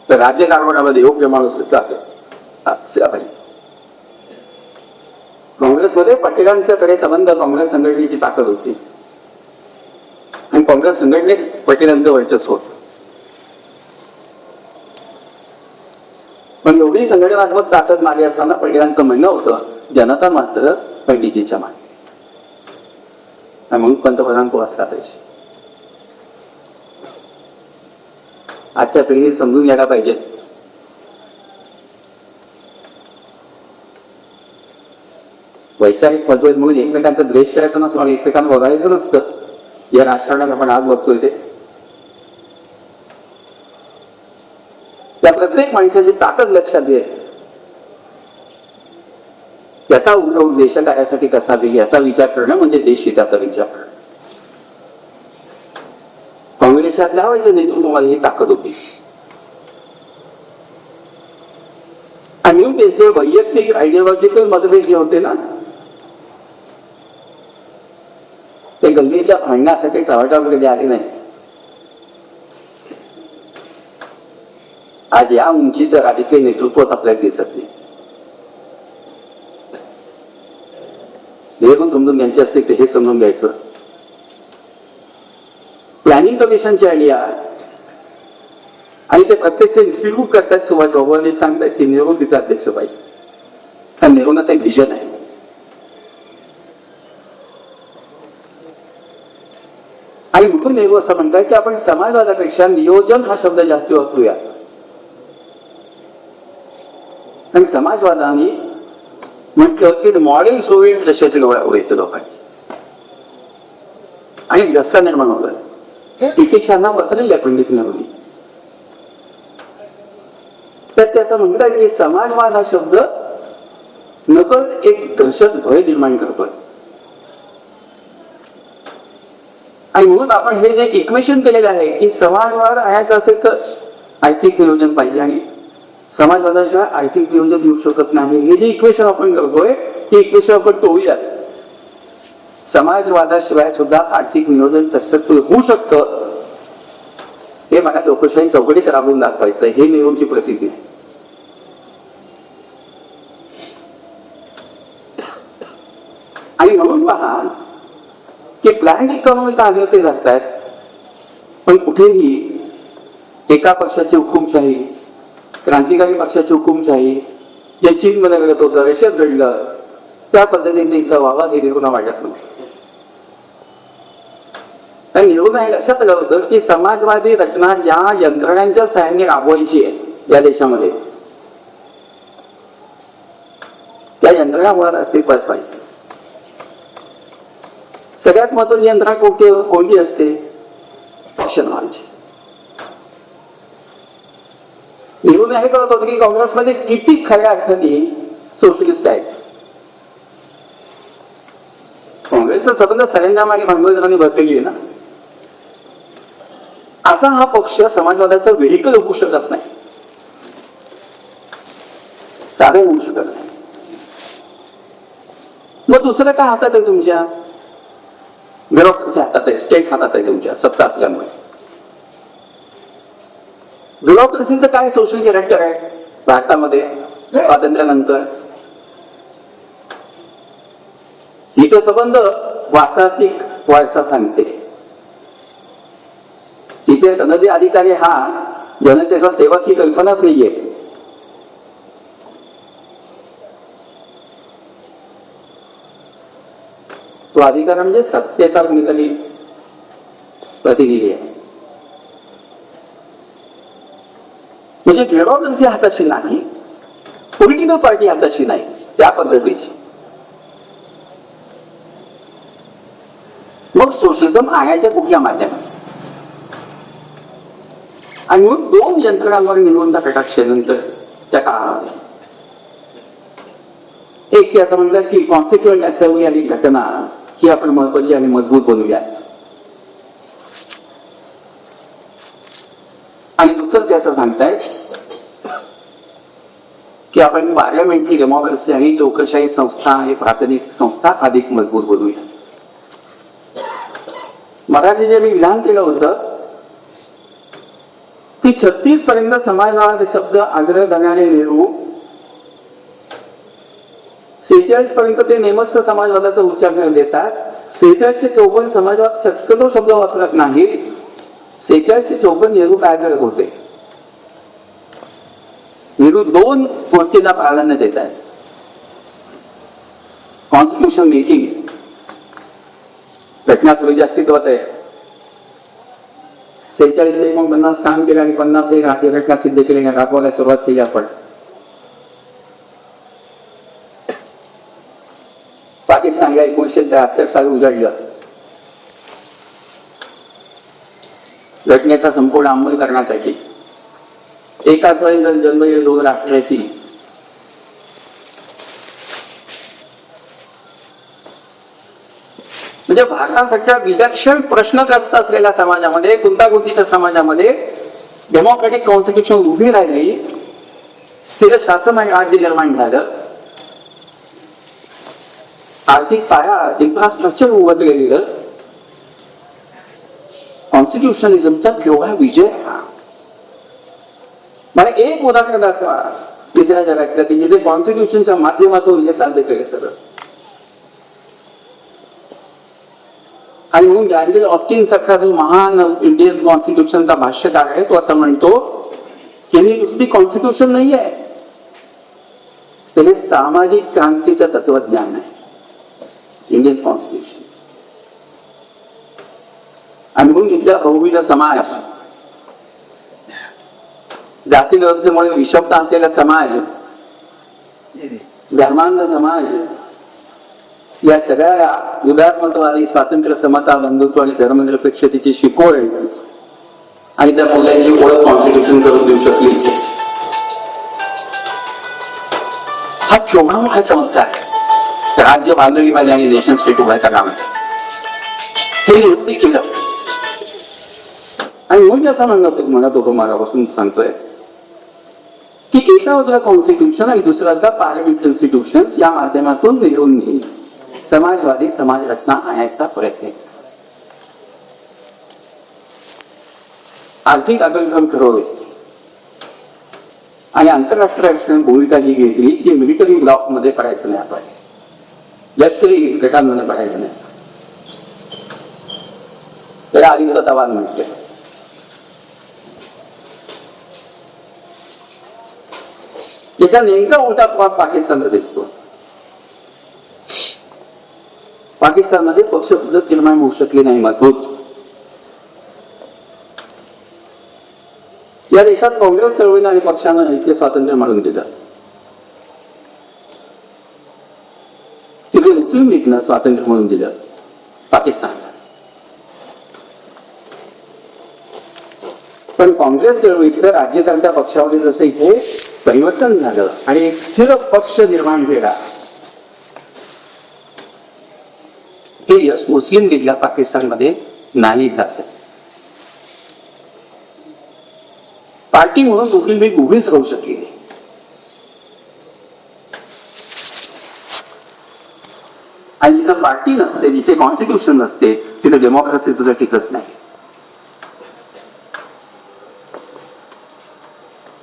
Speaker 1: तर राज्य कारभारामध्ये योग्य माणूस पाहिजे. काँग्रेसमध्ये पटेलांच्याकडे संबंध काँग्रेस संघटनेची ताकद होती आणि काँग्रेस संघटनेत पटेलांचं वर्चस्व होतं. पण एवढी संघटनात्मक ताकद मागे असताना पटेलांचं म्हणणं होतं जनता मात्र पंडितजीच्या मागे, म्हणून पंतप्रधान तो असला पाहिजे. आजच्या पिढीने समजून घ्यायला पाहिजे वैचारिक मतभेद म्हणून एकमेकांचा द्वेष करायचा नसतो, एकमेकांना बघायचं नसतं. या राजकारणात आपण आज बघतोय ते त्या प्रत्येक माणसाची ताकद लक्षात घे. याचा उद्योग देशकार्यासाठी कसा वेग याचा विचार करणं म्हणजे देशहिताचा विचार करणं. काँग्रेसच्या लावायचं नेतृत्वाला ही ताकद होती आणि त्यांचे वैयक्तिक आयडिओलॉजिकल मतभेद जे होते ना ते गल्लीच्या भांडण्यासाठी चव्हाट्यावर कधी आले नाही. आज या उंचीचं राजकीय नेतृत्व आपल्याला दिसत नाही. हे पण समजून घ्यायचे असते ते हे समजून घ्यायचं. प्लॅनिंग कमिशनची आयडिया आणि ते प्रत्यक्ष इन्स्टिट्यूट करतात. सुभाष बाबूंनी सांगतात की नेहरू तिथे अध्यक्ष पाहिजे कारण नेहरूंना ते व्हिजन आहे. आणि म्हणून नेहरू असं म्हणतात की आपण समाजवादापेक्षा नियोजन हा शब्द जास्त वापरूया. आणि समाजवादाने म्हटलं की मॉडेल सोवियत रशियाचे व्हायचं लोकांनी आणि रस्ता निर्माण होतं. टिकेशांना पत्रलेल्या पंडित नेहरूंनी तर त्याचं म्हणतात की समाजवाद हा शब्द नकळत एक दहशत भय निर्माण करतोय. आणि म्हणून आपण हे जे इक्वेशन केलेलं आहे की समाजवाद आणायचा असेल तर आर्थिक नियोजन पाहिजे आणि समाजवादाशिवाय आर्थिक नियोजन येऊ शकत नाही. हे जे इक्वेशन आपण करतोय ते इक्वेशन आपण तोडूया. समाजवादाशिवाय सुद्धा आर्थिक नियोजन सशक्त होऊ शकतं हे मला लोकशाही चौकटीत राबवून दाखवायचं. हे नेहरूंची प्रसिद्धी आहे. आणि म्हणून पहा की प्लॅन इकॉनॉमी आले ते जातात पण कुठेही एका पक्षाची हुकुमशाही क्रांतिकारी पक्षाची हुकुमशाही जे चीनमध्ये घडत होतं रशियात घडलं त्या पद्धतीने इथं व्हावा हे नेहरूंना वाटत नव्हतं. आणि नेहरूंना हे लक्षात आलं होतं की समाजवादी रचना ज्या यंत्रणांच्या सहाय्याने राबवायची आहे या देशामध्ये त्या यंत्रणा मुळात अस्तित्वात पाहिजे. सगळ्यात महत्वाची यंत्रणा कोणती असते? पक्ष नावाची. नेहरूंना हे कळत होतं की काँग्रेसमध्ये किती खऱ्या अर्थाने सोशलिस्ट आहेत. काँग्रेसचा संबंध सरेंजाम आणि भांडवलदारांनी भरलेली आहे ना. असा हा पक्ष समाजवादाचं व्हेहिकल होऊ शकत नाही, साधं होऊ शकत नाही. मग दुसरं काय हातात आहे तुमच्या? ब्युरोक्रेसी हातात आहे, स्टेट हातात आहे तुमच्या सत्ता असल्यामुळे. ब्युरोक्रेसीचं काय सोशल कॅरेक्टर आहे भारतामध्ये स्वातंत्र्यानंतर? इथे संबंध वारसातिक वारसा सांगते. तिथे सनदी अधिकारी हा जनतेचा सेवक ही कल्पनाच नाहीये. तो अधिकार म्हणजे सत्तेचा कुणीतरी प्रतिनिधी आहे. म्हणजे ब्युरोक्रेसी हाताशी नाही, पॉलिटिकल पार्टी हाताशी नाही त्या पद्धतीची. मग सोशलिझम आणायच्या कुठल्या माध्यमात? आणि मग दोन यंत्रणांवर निवडणुका कटाक्षानंतर त्या काळामध्ये एक असं म्हणतात की कॉन्सिक्वेंट असेंब्ली आणि घटना ही आपण महत्वाची आणि मजबूत बनवूया. आणि दुसरं ते असं सांगतायत की आपण पार्लमेंटरी डेमोक्रेसी आणि लोकशाही संस्था आणि प्रातिनिधिक संस्था अधिक मजबूत बनवूया. मराठी जे मी विधान केलं होतं की 36 पर्यंत समाजवाद शब्द आग्रह धरणारे नेहरू 46 पर्यंत ते नेमस्त समाजवादाचा उच्चार देतात. 46 ते 54 समाजवाद शक्यतो शब्द वापरत नाही. 46 ते 54 नेहरू काय करत होते? नेहरू 2 गोष्टींना प्राधान्य देत आहेत. कॉन्स्टिट्यूशन मेकिंग, घटना थोडी अस्तित्वात आहे. 46 ते 49 काम केलं आणि 50 हे राज्यघटना सिद्ध केली, दाखवायला सुरुवात केली आपण. पाकिस्तानला 1973 साली उजाडलं. घटनेचा संपूर्ण अंमल करण्यासाठी एकाच वेळी जन्मलेली 2 राष्ट्राची म्हणजे भारतासारख्या विलक्षण प्रश्नग्रस्त असलेल्या समाजामध्ये, गुंतागुंतीच्या समाजामध्ये डेमोक्रॅटिक कॉन्स्टिट्यूशन उभी राहिली, स्थिर शासन आणि राज्य निर्माण झालं, आर्थिक पाया इन्फ्रास्ट्रक्चर उभं गेलं. कॉन्स्टिट्युशनिझमचा केवढा विजय. मला एक उदाहरण दाखवा तिसऱ्या जगातल्या की जिथे कॉन्स्टिट्युशनच्या माध्यमातून हे साध्य केले सगळं. आणि म्हणून गॅरिल ऑस्टिन सारखा जो महान इंडियन कॉन्स्टिट्यूशनचा भाष्यकार आहे तो असं म्हणतो की ही नुसती कॉन्स्टिट्यूशन नाही आहे, त्याने सामाजिक क्रांतीचं तत्वज्ञान आहे इंडियन कॉन्स्टिट्यूशन. आणि म्हणून इथल्या बहुविध समाज, जाती व्यवस्थेमुळे विषमता असलेला समाज, धर्मांध समाज, या सगळ्या उदारमतवादी स्वातंत्र्य, समता, बंधुत्व आणि धर्मनिरपेक्षतेची शिकवण आणि त्या मूल्यांची ओळख कॉन्स्टिट्यूशन करून देऊ शकली. हा केवढा मोठा चमत्कार आहे. राज्य बांधली पाहिजे आणि नेशन स्टेट उभायचं काम आहे. हे नृत्य केलं. आणि म्हणून असं म्हणत होतो मागापासून सांगतोय की एका होता कॉन्स्टिट्यूशन आणि दुसरा होता पार्लिमेंट इन्स्टिट्यूशन, या माध्यमातून मिळवून घेईल समाजवादी समाज रचना आणायचा प्रयत्न. आर्थिक आगमन ठरवले आणि आंतरराष्ट्रीय राष्ट्रांनी भूमिका जी घेतली की मिलिटरी ब्लॉक मध्ये पडायचं नाही, आपण लष्करी गटांमध्ये पडायचं नाही. त्याला अधिकृतवाद म्हणते. याचा नेमका उलटा प्रवास पाकिस्तानला दिसतो. पाकिस्तानमध्ये पक्ष पद्धत निर्माण होऊ शकली नाही मजबूत. या देशात काँग्रेस चळवळीने आणि पक्षानं इतके स्वातंत्र्य मिळवून दिलं. तिथे मुस्लिम लीगनं स्वातंत्र्य म्हणून दिलं पाकिस्तानला. पण काँग्रेस चळवळीतलं राज्यकर्त्या पक्षामध्ये जसं इथे परिवर्तन झालं आणि एक स्थिर पक्ष निर्माण केला, हे यश मुस्लिम लीगला पाकिस्तानमध्ये नाही झालं. पार्टी म्हणून मुस्लिम लीग उभीच राहू शकली. आणि जिथं पार्टी नसते, जिथे कॉन्स्टिट्यूशन नसते, तिथे डेमोक्रेसी सुद्धा टिकत नाही.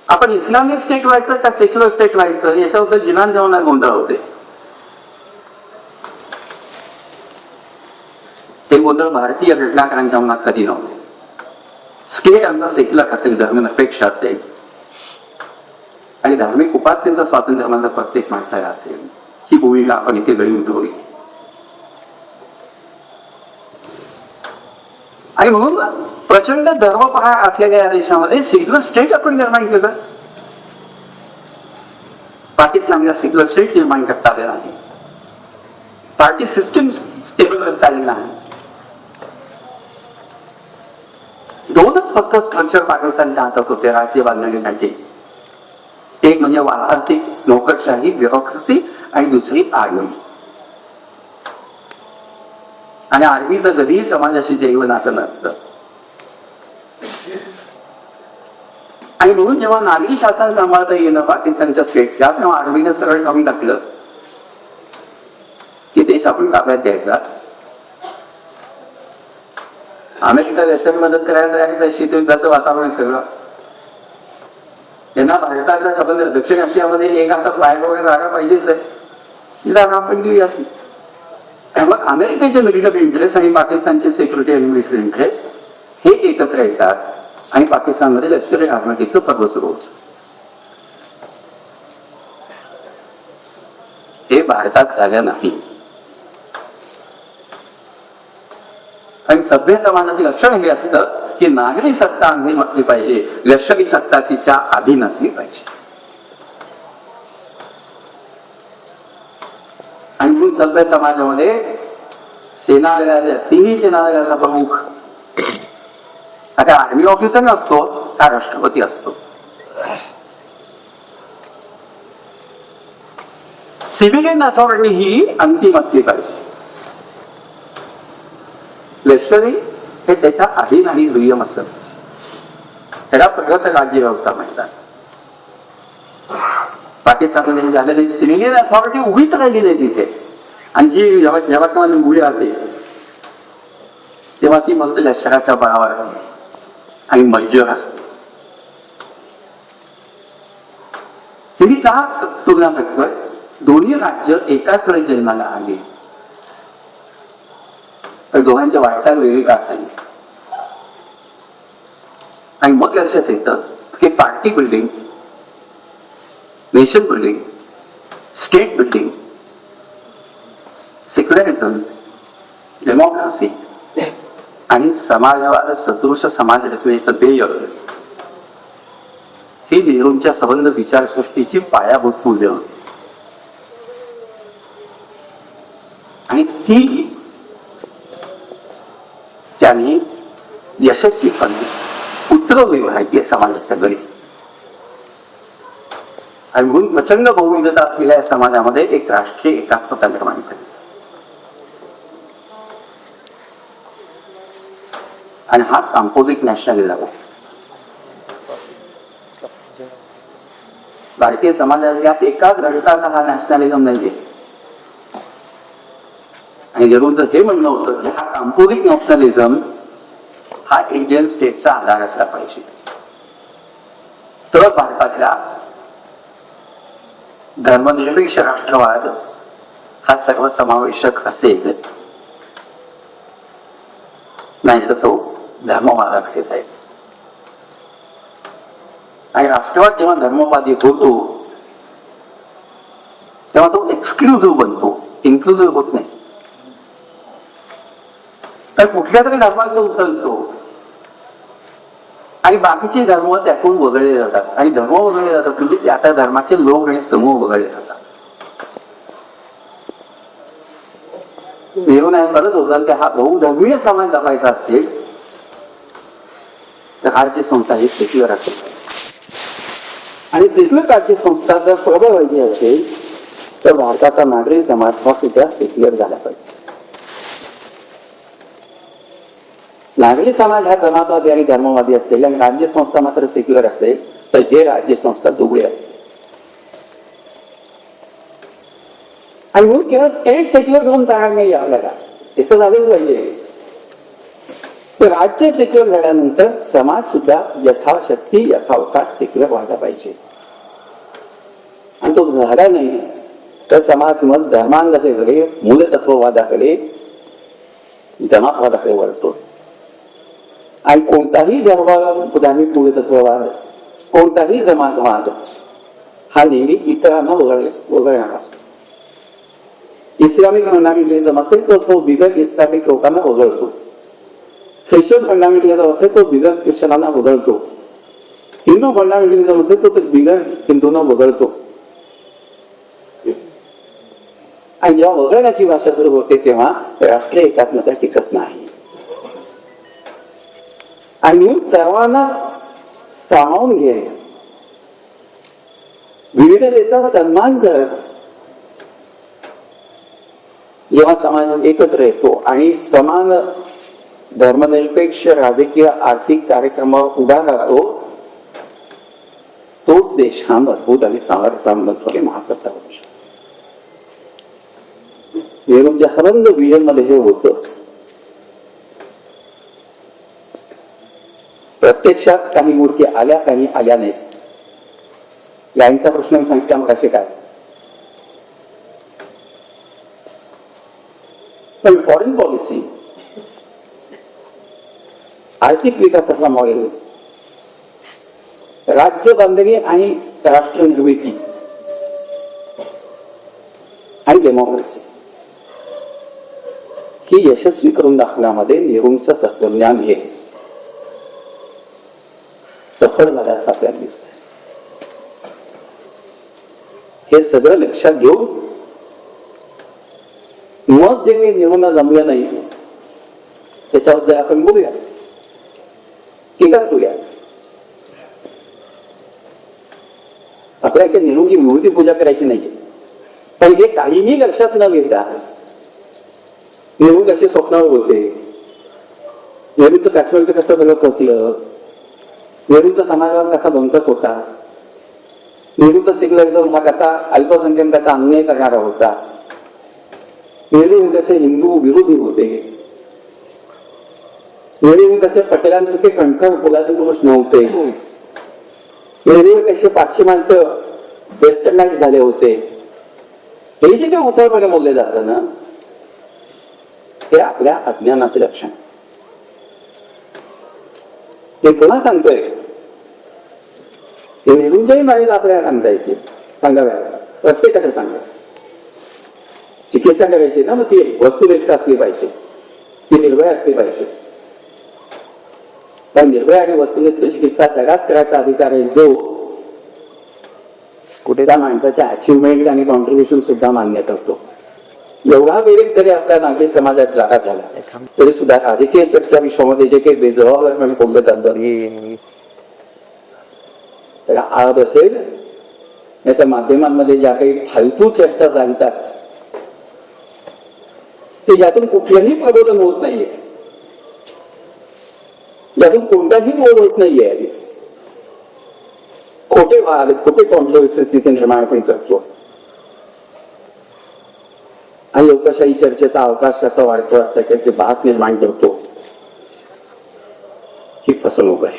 Speaker 1: आपण इस्लामिक स्टेट व्हायचं का सेक्युलर स्टेट व्हायचं याच्याबद्दल जिनान जेवणात गोंधळ होते. हे गोंधळ भारतीय घटनाकारांच्या मनात कधी नव्हते. स्टेट आमचा सेक्युलर असेल, धर्मनिरपेक्ष असेल आणि धार्मिक उपासनेचं स्वातंत्र्य माझा प्रत्येक माणसाला असेल, ही भूमिका आपण इथे जरी उतरवली. आणि म्हणून प्रचंड धर्मप्रहार असलेल्या या देशामध्ये सेक्युलर स्टेट आपण निर्माण केलं. पाकिस्तानला सेक्युलर स्टेट निर्माण करता आले नाही. पार्टी सिस्टीम स्टेबल करता आली नाही. दोनच फक्त स्ट्रक्चर पाकिस्तानच्या हातात होते राज्य बांधण्यासाठी. एक म्हणजे आर्थिक नोकरशाही, ब्युरोक्रेसी आणि दुसरी आर्मी. आणि आर्मीचं कधीही समाजाशी जैवन असं नसतं. आणि म्हणून जेव्हा नागरी शासन सांभाळता येणं पाकिस्तानच्या स्टेटच्या, तेव्हा आर्मीने सरळ काढून टाकलं की देश आपण ताब्यात घ्यायचा. अमेरिका लष्करी मदत करायला जायचं, शीतयुद्धाचं वातावरण सगळं. त्यांना भारताच्या संबंध दक्षिण आशियामध्ये एक असा फ्लायओव्हर जागा पाहिजेच आहे. ही जागा आपण घेऊया. त्यामुळे अमेरिकेचे मिलिटरी इंटरेस्ट आणि पाकिस्तानचे सिक्युरिटी आणि मिलिटरी इंटरेस्ट हे एकत्र येतात आणि पाकिस्तानमध्ये लष्करी आघाडीचं पर्व सुरू होतं. हे भारतात झालं नाही. आणि सभ्य समाजाचे लक्षण हे असतं की नागरी सत्ता अंतिम असली पाहिजे, लष्करी सत्ता तिच्या अधीन असली पाहिजे. आणि म्हणून सभ्य समाजामध्ये सेनादलाच्या तिन्ही सेनादलाचा प्रमुख आता आर्मी ऑफिसर नसतो, हा राष्ट्रपती असतो. सिव्हिलियन अथॉरिटी ही अंतिम असली पाहिजे. लष्करी हे त्याच्या अधीन आणि दुय्यम असतं. त्याला प्रगत राज्य व्यवस्था म्हणतात. पाकिस्तानमध्ये झालेली सिव्हिलियन अथॉरिटी उभीच राहिली नाही तिथे. आणि जी यवतमाळ मुली आली तेव्हा ती मग लष्कराच्या बळावर आणि मज्जेवर असते. ही का तुलना करतोय? दोन्ही राज्य एकाकडे जन्माला आली तर दोघांच्या वाटचाल वेगळी का झाली. आणि मग लक्षात येतं की party building, nation building, state building, secularism, democracy आणि समाजवाद सदृश समाज रचनेचं ध्येय ही नेहरूंच्या संबंध विचारसृष्टीची पायाभूत मूल्य होती. आणि ती त्यांनी यशस्वीपणे उतरवली भारतीय समाजाच्या घरी. आणि म्हणून प्रचंड बहुविधता असलेल्या समाजामध्ये एक राष्ट्रीय एकात्मता निर्माण झाली. आणि हा कॉम्पोजिट नॅशनलिझम आहे. भारतीय समाजाच्या एकाच घटकाचा हा नॅशनलिझम नाहीये. आणि नेहरूंचं हे म्हणणं होतं की हा कॉम्पोजिट नॅशनलिझम हा इंडियन स्टेटचा आधार असला पाहिजे. तर भारतातला धर्मनिरपेक्ष राष्ट्रवाद हा सर्वसमावेशक असेल, नाही तर तो धर्मवादाकडे जाईल. आणि राष्ट्रवाद जेव्हा धर्मवादी होतो तेव्हा तो एक्सक्लुझिव्ह बनतो, इन्क्लुझिव्ह होत नाही. तर कुठल्या तरी धर्मात तो उचलतो आणि बाकीचे धर्म त्यातून वगळले जातात. आणि धर्म वगळले जातात म्हणजे त्या त्या धर्माचे लोक आणि समूह वगळले जातात. नेहरू नाही करत होता की हा बहुधर्मीय समाज जपायचा असेल तर राज्य संस्था ही सेक्युलर असेल. आणि सेक्युलर राज्य संस्था जर प्रबळ व्हायची असेल तर भारताचा नागरिक समाज हा सुद्धा सेक्युलर झाला पाहिजे. नागरिक समाज हा जमातवादी आणि धर्मवादी असेल आणि राज्य संस्था मात्र सेक्युलर असेल तर जे राज्य संस्था दुबळे आहे. आणि म्हणून केवळ स्टेट सेक्युलर करून चालणार नाही आपल्याला, तिथं झालंच पाहिजे. तर राज्य सेक्युलर झाल्यानंतर समाज सुद्धा यथाशक्ती यथावकाश सेक्युलर व्हायला पाहिजे. आणि तो झाला नाही तर समाज मग धर्मांगाकडे, मूलतत्ववादाकडे, जमातवादाकडे वळतो. आणि कोणताही धार्मिक मूलतत्ववाद, कोणताही जमातवाद हा नेहमी इतरांना वगळणारा असतो. इस्लामिक फंडामेंटलिझम असेल तर तो बिगर इस्लामिक लोकांना वगळतो. ख्रिश्चन फंडामेंटलिझम असेल तो बिगर ख्रिश्चनांना वगळतो. हिंदू फंडामेंटलिझम असेल तो बिगर हिंदूंना वगळतो. आणि जेव्हा वगळण्याची भाषा सुरू होते तेव्हा राष्ट्रीय एकात्मता टिकत नाही. आणि सर्वांना सामावून घे, विविधतेचा सन्मान करत जेव्हा समाज एकत्र येतो आणि समान धर्मनिरपेक्ष राजकीय आर्थिक कार्यक्रम उभा राहतो, तोच देश हा मजबूत आणि सामर्थ्याने महासत्ता होऊ शकतो. नेहरूंच्या संबंध विजन मध्ये हे होतं. प्रत्यक्षात काही मूर्ती आल्या, काही आल्या नाहीत. लाईनचा प्रश्न मी सांगितला मग असे काय पण फॉरेन पॉलिसी, आर्थिक विकासाचा मॉडेल, राज्य बांधणी आणि राष्ट्र निर्मिती आणि डेमोक्रेसी ही यशस्वी करून दाखवण्यामध्ये नेहरूंचं तत्वज्ञान हे सफल झाल्याचं आपल्याला दिसत आहे. हे सगळं लक्षात घेऊन मग जे काही नेहरूंना जमलं नाही त्याच्याबद्दल आपण बोलूया, टीका करूया. आपल्या इथे नेहरूंची मूर्ती पूजा करायची नाहीये, पण हे काहीही लक्षात न घेता नेहरू कसे स्वप्नावर होते, नेहरूचं काश्मीरचं कसं सगळं फसलं, नेहरूचा समाजावर कसा बंकच होता, नेहरूचा सेक्युलरिझम हा कसा अल्पसंख्याकाचा अन्याय करणारा होता, नेहरू कसे हिंदू विरोधी होते, नेहरू कसे पटेलांसारखे कणखर पोलादी पुरुष नव्हते, नेहरू कसे पाश्चिमात्य वेस्टर्नाइज झाले होते. हे जे काही उथळपणे बोलले जातं ना, ते आपल्या अज्ञानाचे लक्षण. ते पुन्हा सांगतोय हे नेहरूंच्याही माळेला आपल्याला सांगता येते, सांगाव्या प्रत्येकाला सांगा. चिकित्सा करायची ना, मग ती वस्तुनिष्ठ असली पाहिजे, ती निर्भय असली पाहिजे. पण निर्भय आणि वस्तुनिष्ठ चिकित्सा त्यालाच करायचा अधिकार आहे जो कुठे त्या माणसाच्या अचिव्हमेंट आणि कॉन्ट्रीब्युशन सुद्धा मान्य करतो. एवढा वेळ जरी आपल्या नागरी समाजात जागा झाला तरी सुद्धा राजकीय चर्चा विश्वामध्ये जे काही बेजबाबदारपणे बोललं जातं त्याला आळ बसेल. याच्या माध्यमांमध्ये ज्या काही फालतू चर्चा चालतात ते यातून कुठलंही प्रबोधन होत नाहीये, यातून कोणताही मोड होत नाहीये. खोटे वाद, खोटे कॉन्ट्रोवर्सीज तिथे निर्माण पण करतो आणि लोकशाही चर्चेचा अवकाश कसा वाढतो असं काही ते बात निर्माण करतो. ही फसवणूक आहे.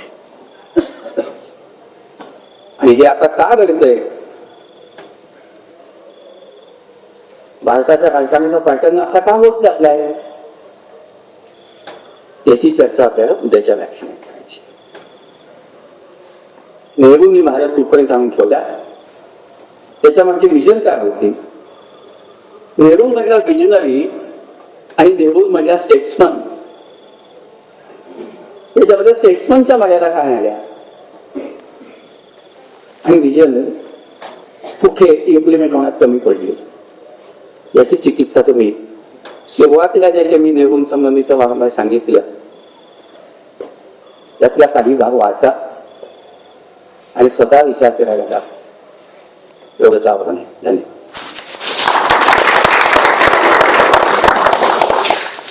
Speaker 1: आणि हे आता का घडतंय, भारताच्या राजकारणाचा पॅटर्न असा का होत चाललाय, याची चर्चा आपल्याला उद्याच्या व्याख्यानात करायची. नेहरूंनी भारत कुठपर्यंत आणून ठेवला, त्याच्या मागचे विजन काय होते. नेहरू मधला विजनरी आणि नेहरू मधल्या स्टेट्समन, त्याच्यामध्ये स्टेट्समनच्या मर्यादा काय आल्या आणि विजन कुठे इम्प्लिमेंट होण्यात कमी पडली, याची चिकित्सा तुम्ही सुरुवातीला जे मी नेहरू संबंधीचं वारंवार सांगितलं त्यातल्या काही भाग वाचा आणि स्वतः विचार करायला एवढंच आव्हान आहे. धन्यवाद.